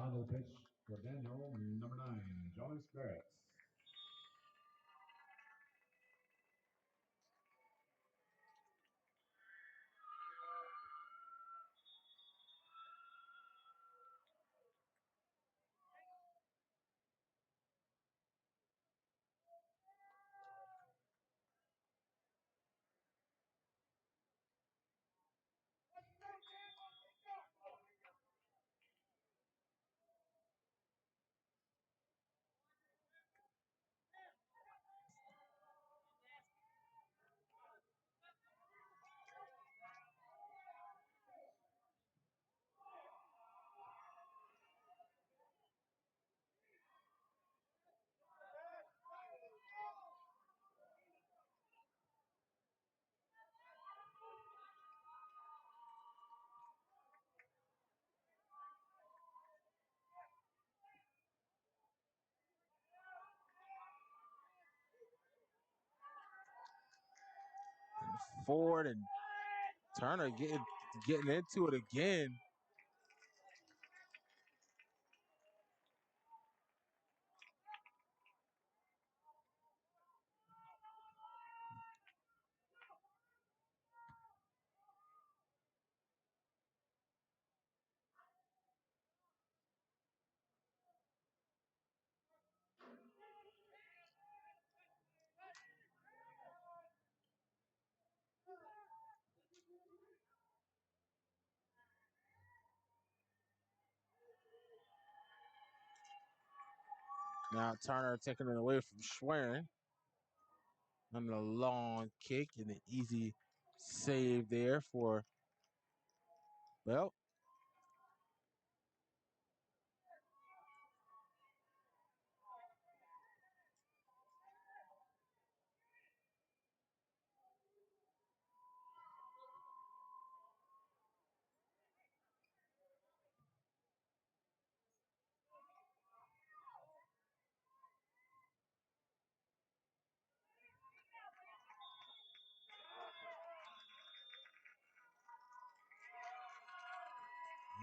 Now the pitch for Daniel, number 9, Jonas Barrett. Ford and Turner getting into it again. Now Turner taking it away from Schwerin. And a long kick and an easy save there for Belt.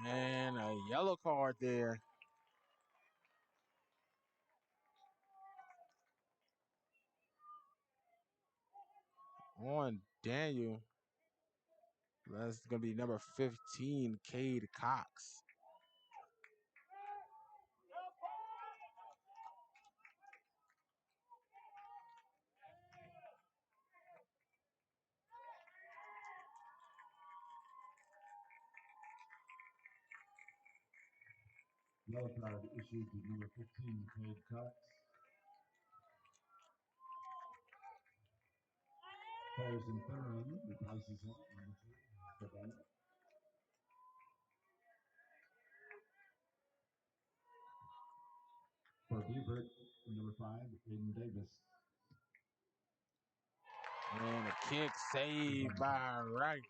And a yellow card there. On Daniel. That's going to be number 15, Cade Cox. Yellow card issued to number 15, Cade Cox. Harrison Thurman replaces him, number 2, for Daniel. For Buford, number 5, Aiden Davis. And a kick saved by Wright.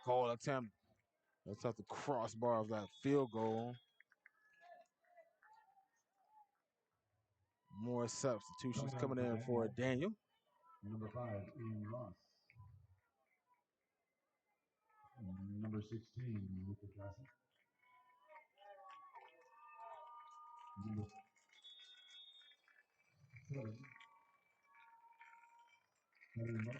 Goal attempt. Let's have the crossbar of that field goal. More substitutions coming in for Daniel. Number 5, Ian Ross. Number 16, Luther Johnson. Number 7. Henry Monk.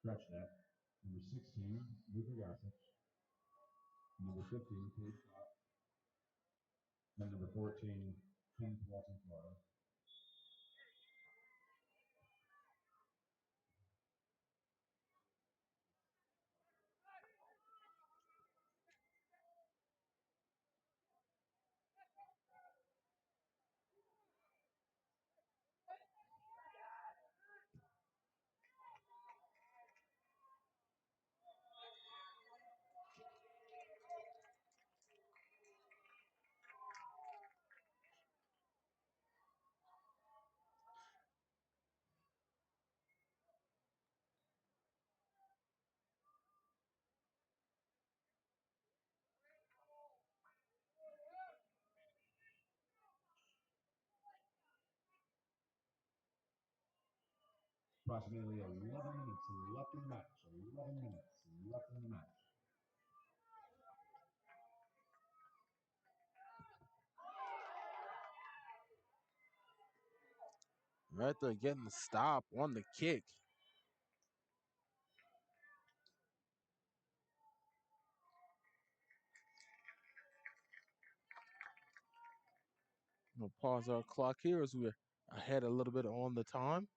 Scratch that. Number 16, Luka Garcic. Number 15, Kate Scott. And number 14, Ken Walton Florida. Approximately 11 minutes left in the match. 11 minutes left in the match. Right there, getting the stop on the kick. We'll pause our clock here as we're ahead a little bit on the time.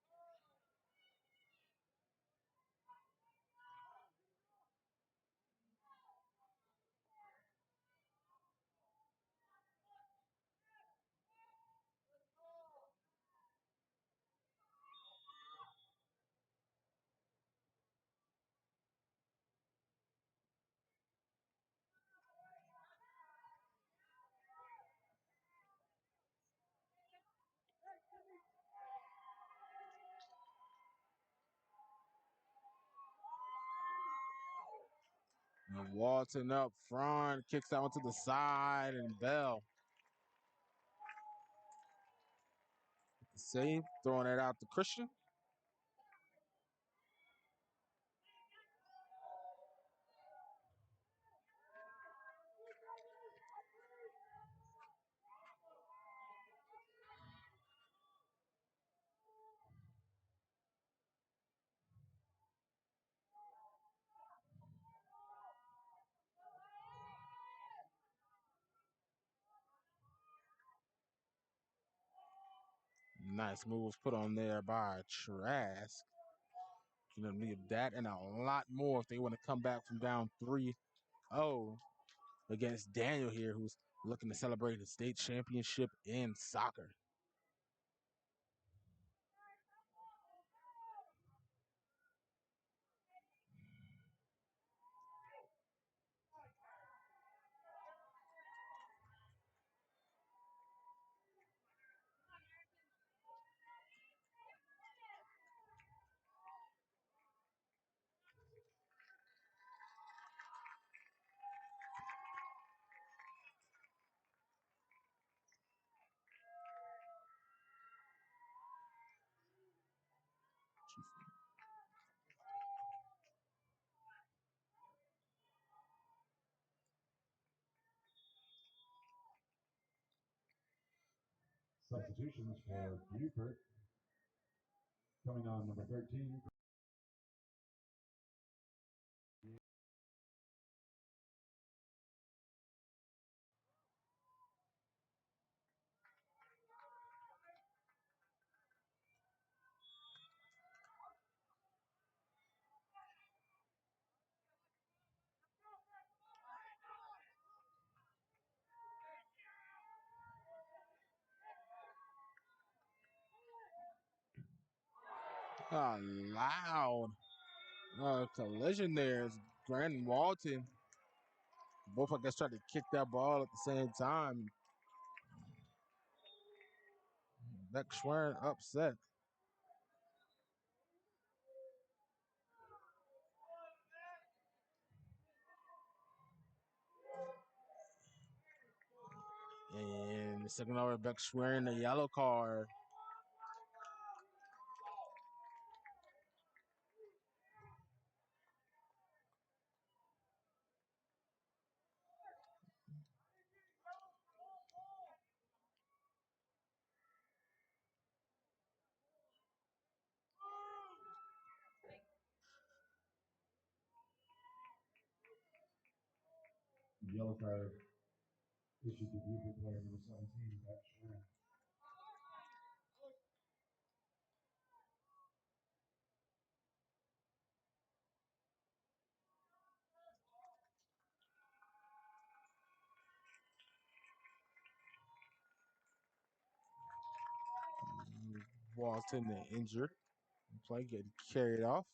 And Walton up front, kicks that one to the side, and Bell. Save, throwing it out to Christian. Nice moves put on there by Trask. You know, need that and a lot more if they want to come back from down 3-0 against Daniel here, who's looking to celebrate the state championship in soccer. Substitutions for Newport. Coming on number 13. Loud collision there as Grant and Walton both, I guess, tried to kick that ball at the same time. Beck Schwerin upset. And the second over, Beck Schwerin, the yellow card. Yellow card issued to Buford player number 17, Pat Schwinn. Walton injured. Play getting carried off.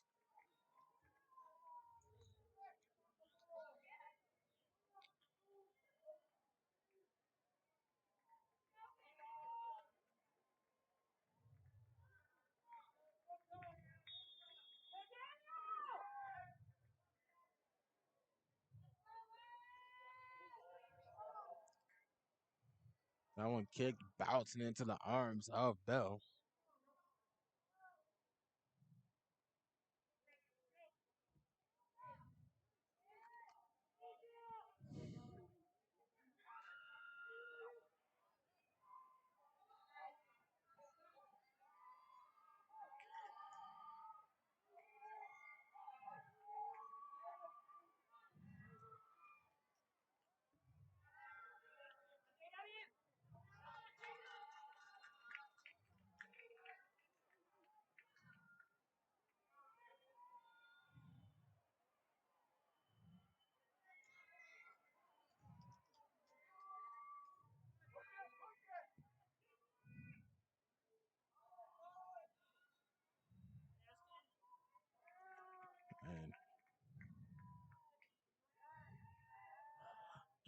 That one kicked bouncing into the arms of Bell.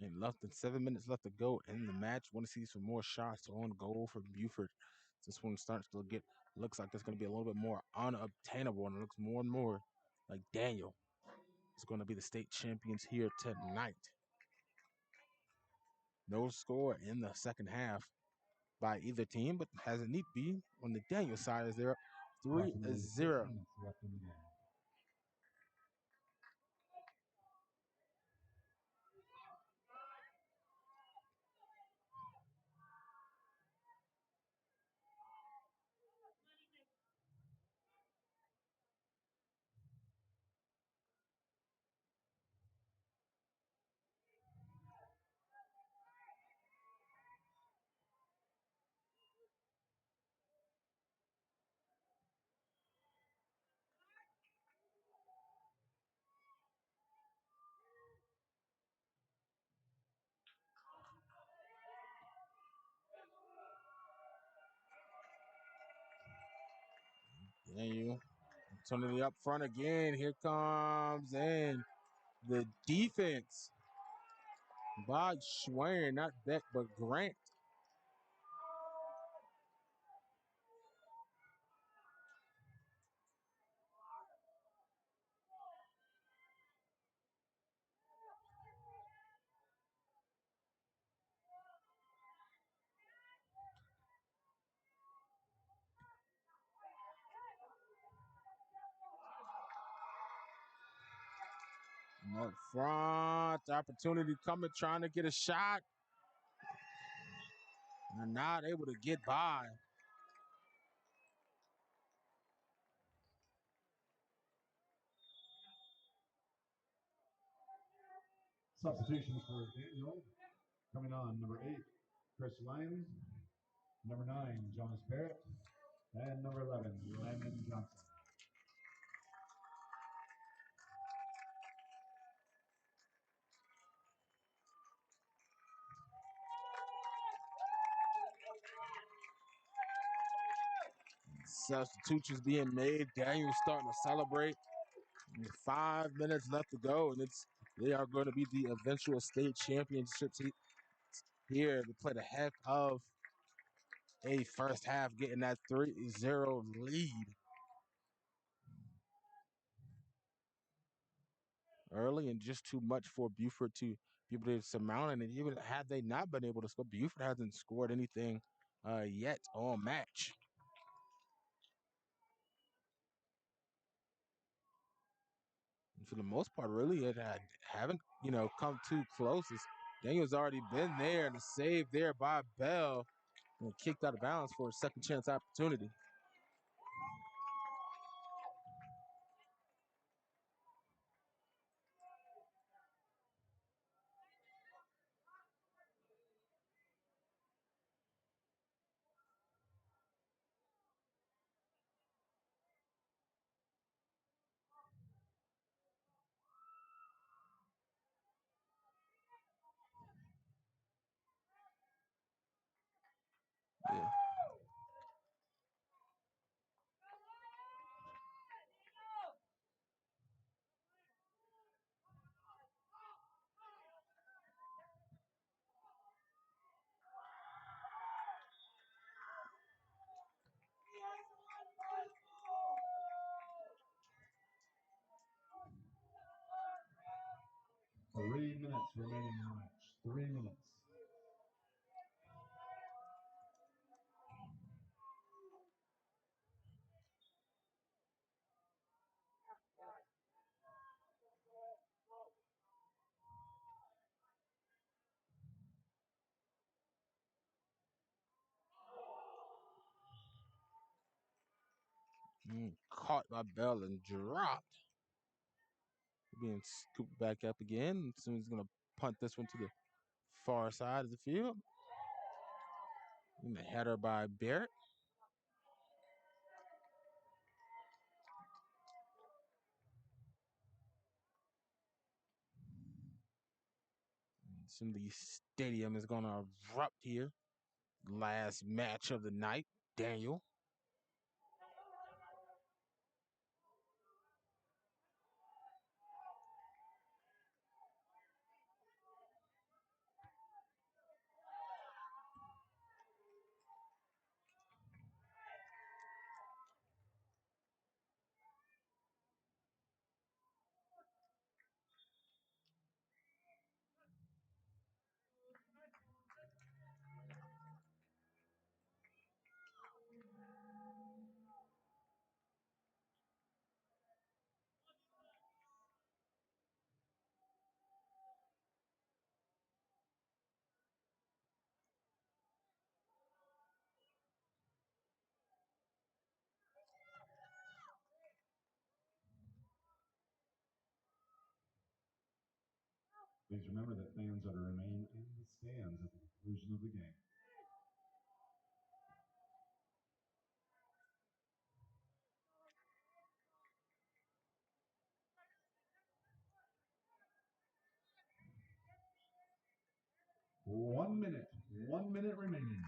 And less than 7 minutes left to go in the match. Want to see some more shots on goal for Buford. This one starts to looks like it's going to be a little bit more unobtainable, and it looks more and more like Daniel is going to be the state champions here tonight. No score in the second half by either team, but has a need be on the Daniel side as they're up 3-0. Daniel turning it up front again. Here comes in the defense by Schwerin, not Beck, but Grant. And up front, opportunity coming, trying to get a shot. And not able to get by. Substitutions for Daniel. Coming on, number 8, Chris Lyons. Number 9, Jonas Barrett. And number 11, Landon Johnson. Substitutions being made. Daniel starting to celebrate. 5 minutes left to go, and they are going to be the eventual state championships here. They played a heck of a first half, getting that 3-0 lead early, and just too much for Buford to be able to surmount it. And even had they not been able to score, Buford hasn't scored anything yet all match. And for the most part, really, it haven't come too close. Daniel's already been there, and the save there by Bell, and kicked out of bounds for a second chance opportunity. minutes remaining in the match. 3 minutes. Caught by Bell and dropped. Being scooped back up again. As soon as he's going to punt this one to the far side of the field. And the header by Barrett. Soon the stadium is going to erupt here. Last match of the night. Daniel. Please remember that fans are to remain in the stands at the conclusion of the game. One minute remaining.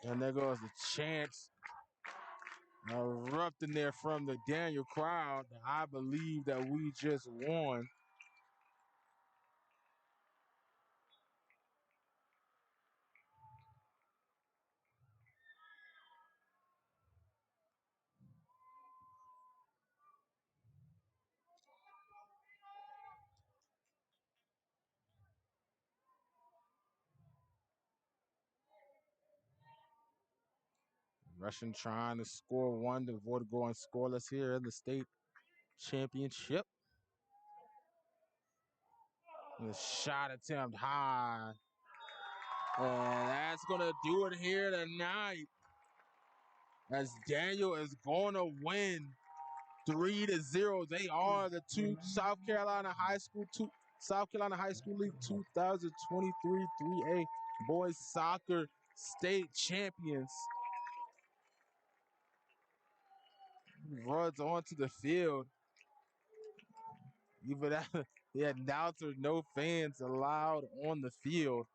And there goes the chance erupting there from the Daniel crowd. I believe that we just won. Russian trying to score one to avoid going scoreless here in the state championship. The shot attempt high. And that's going to do it here tonight. As Daniel is going to win 3-0. They are the South Carolina High School League 2023 3A Boys Soccer State Champions. Runs onto the field. Even the announcer, no fans allowed on the field.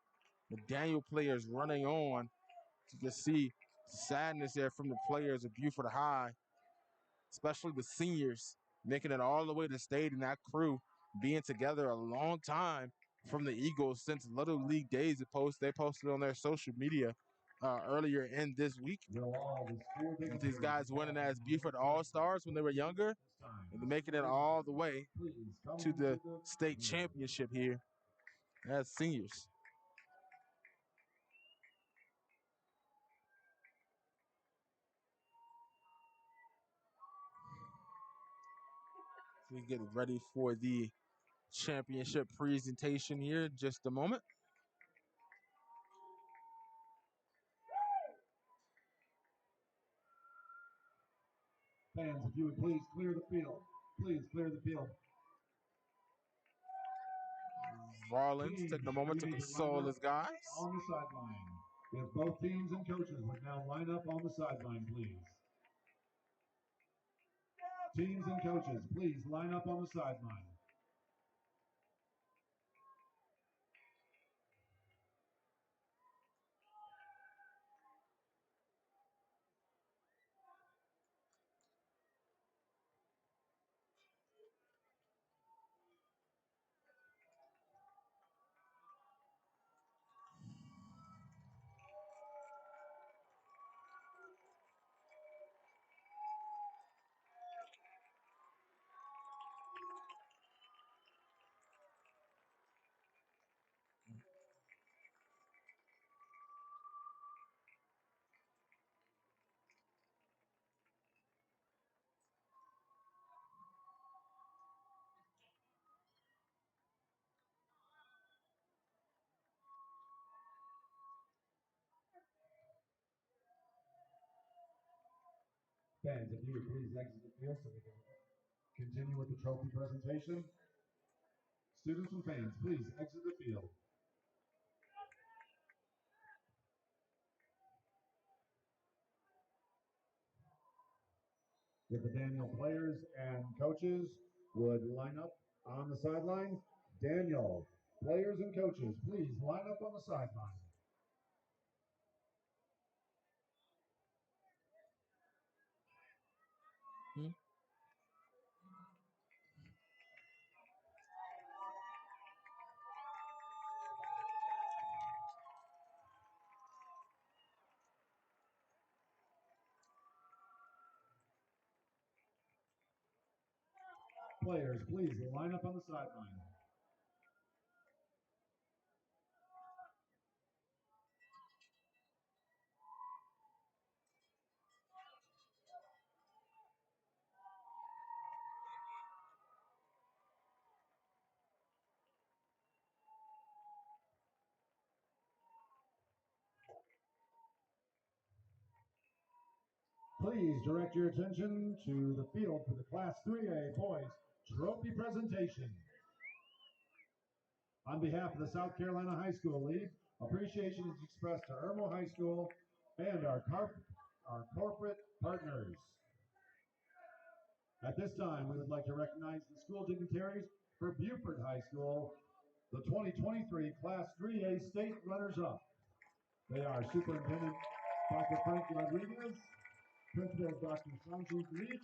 The Daniel players running on. You can see sadness there from the players of Buford High, especially the seniors, making it all the way to state, and that crew being together a long time from the Eagles since Little League days. They posted on their social media earlier in this week. And these guys winning as Buford All-Stars when they were younger and making it all the way to the state championship here as seniors. So we get ready for the championship presentation here in just a moment. Fans, if you would please clear the field. Please clear the field. Rollins taking a moment to console his guys. On the sideline. If both teams and coaches would now line up on the sideline, please. Teams and coaches, please line up on the sideline. Fans, if you would please exit the field so we can continue with the trophy presentation. Students and fans, please exit the field. If the Daniel players and coaches would line up on the sideline. Daniel, players and coaches, please line up on the sideline. Players, please line up on the sideline. Please direct your attention to the field for the Class 3A Boys Trophy Presentation. On behalf of the South Carolina High School League, appreciation is expressed to Irmo High School and our corporate partners. At this time, we would like to recognize the school dignitaries for Buford High School, the 2023 Class 3A State Runners-Up. They are Superintendent Dr. Frank Rodriguez, Principal Dr. Sanjeev Leach,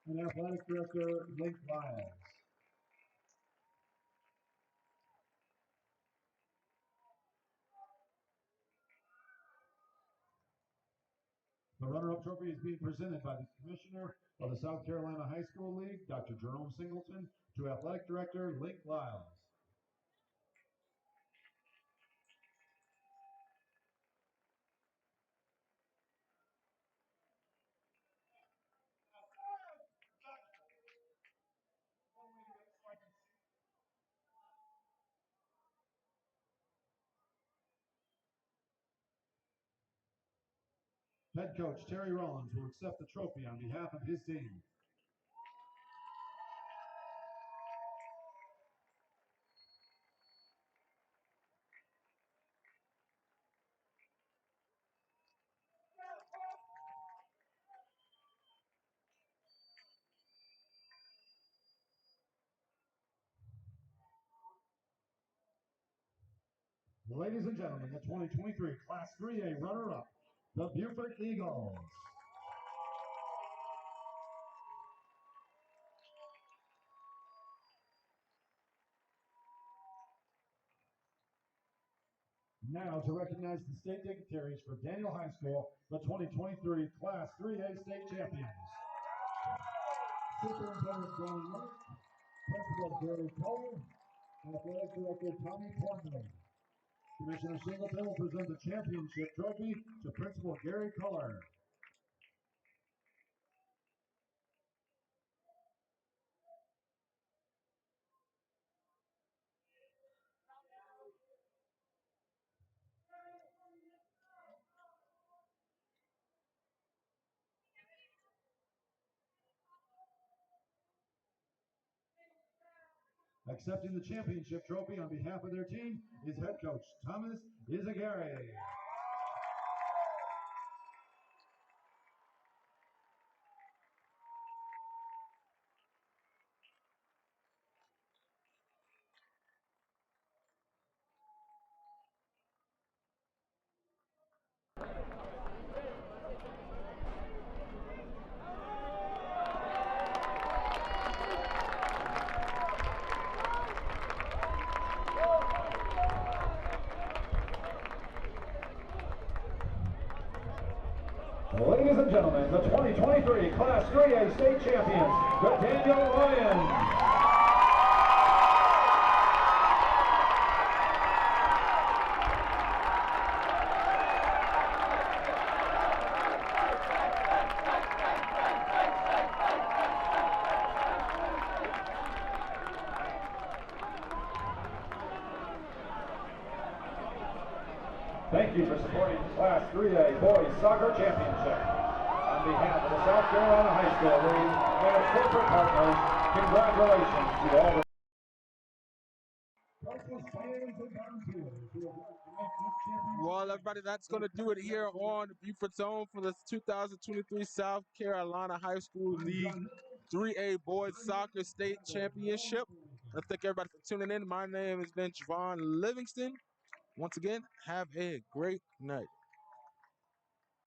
and Athletic Director Link Lyles. The runner-up trophy is being presented by the Commissioner of the South Carolina High School League, Dr. Jerome Singleton, to Athletic Director Link Lyles. Head coach Terry Rollins will accept the trophy on behalf of his team. Ladies and gentlemen, the 2023 Class 3A runner-up, the Buford Eagles. Now to recognize the state dignitaries for Daniel High School, the 2023 Class 3A state champions. Superintendent John Lake, Principal Gary Cole, and Athletic Director Tommy Portman. Commissioner Singleton will present the championship trophy to Principal Gary Culler. Accepting the championship trophy on behalf of their team is head coach Thomas Izagari. Ladies and gentlemen, the 2023 Class 3A state champions, the Daniel Lions. Thank you for supporting the Class 3A Boys Soccer Championship. On behalf of the South Carolina High School League and its corporate partners, congratulations to all the Well, everybody, that's going to do it here on the Buford Zone for the 2023 South Carolina High School League 3A Boys Soccer State Championship. I thank everybody for tuning in. My name has been Javon Livingston. Once again, have a great night.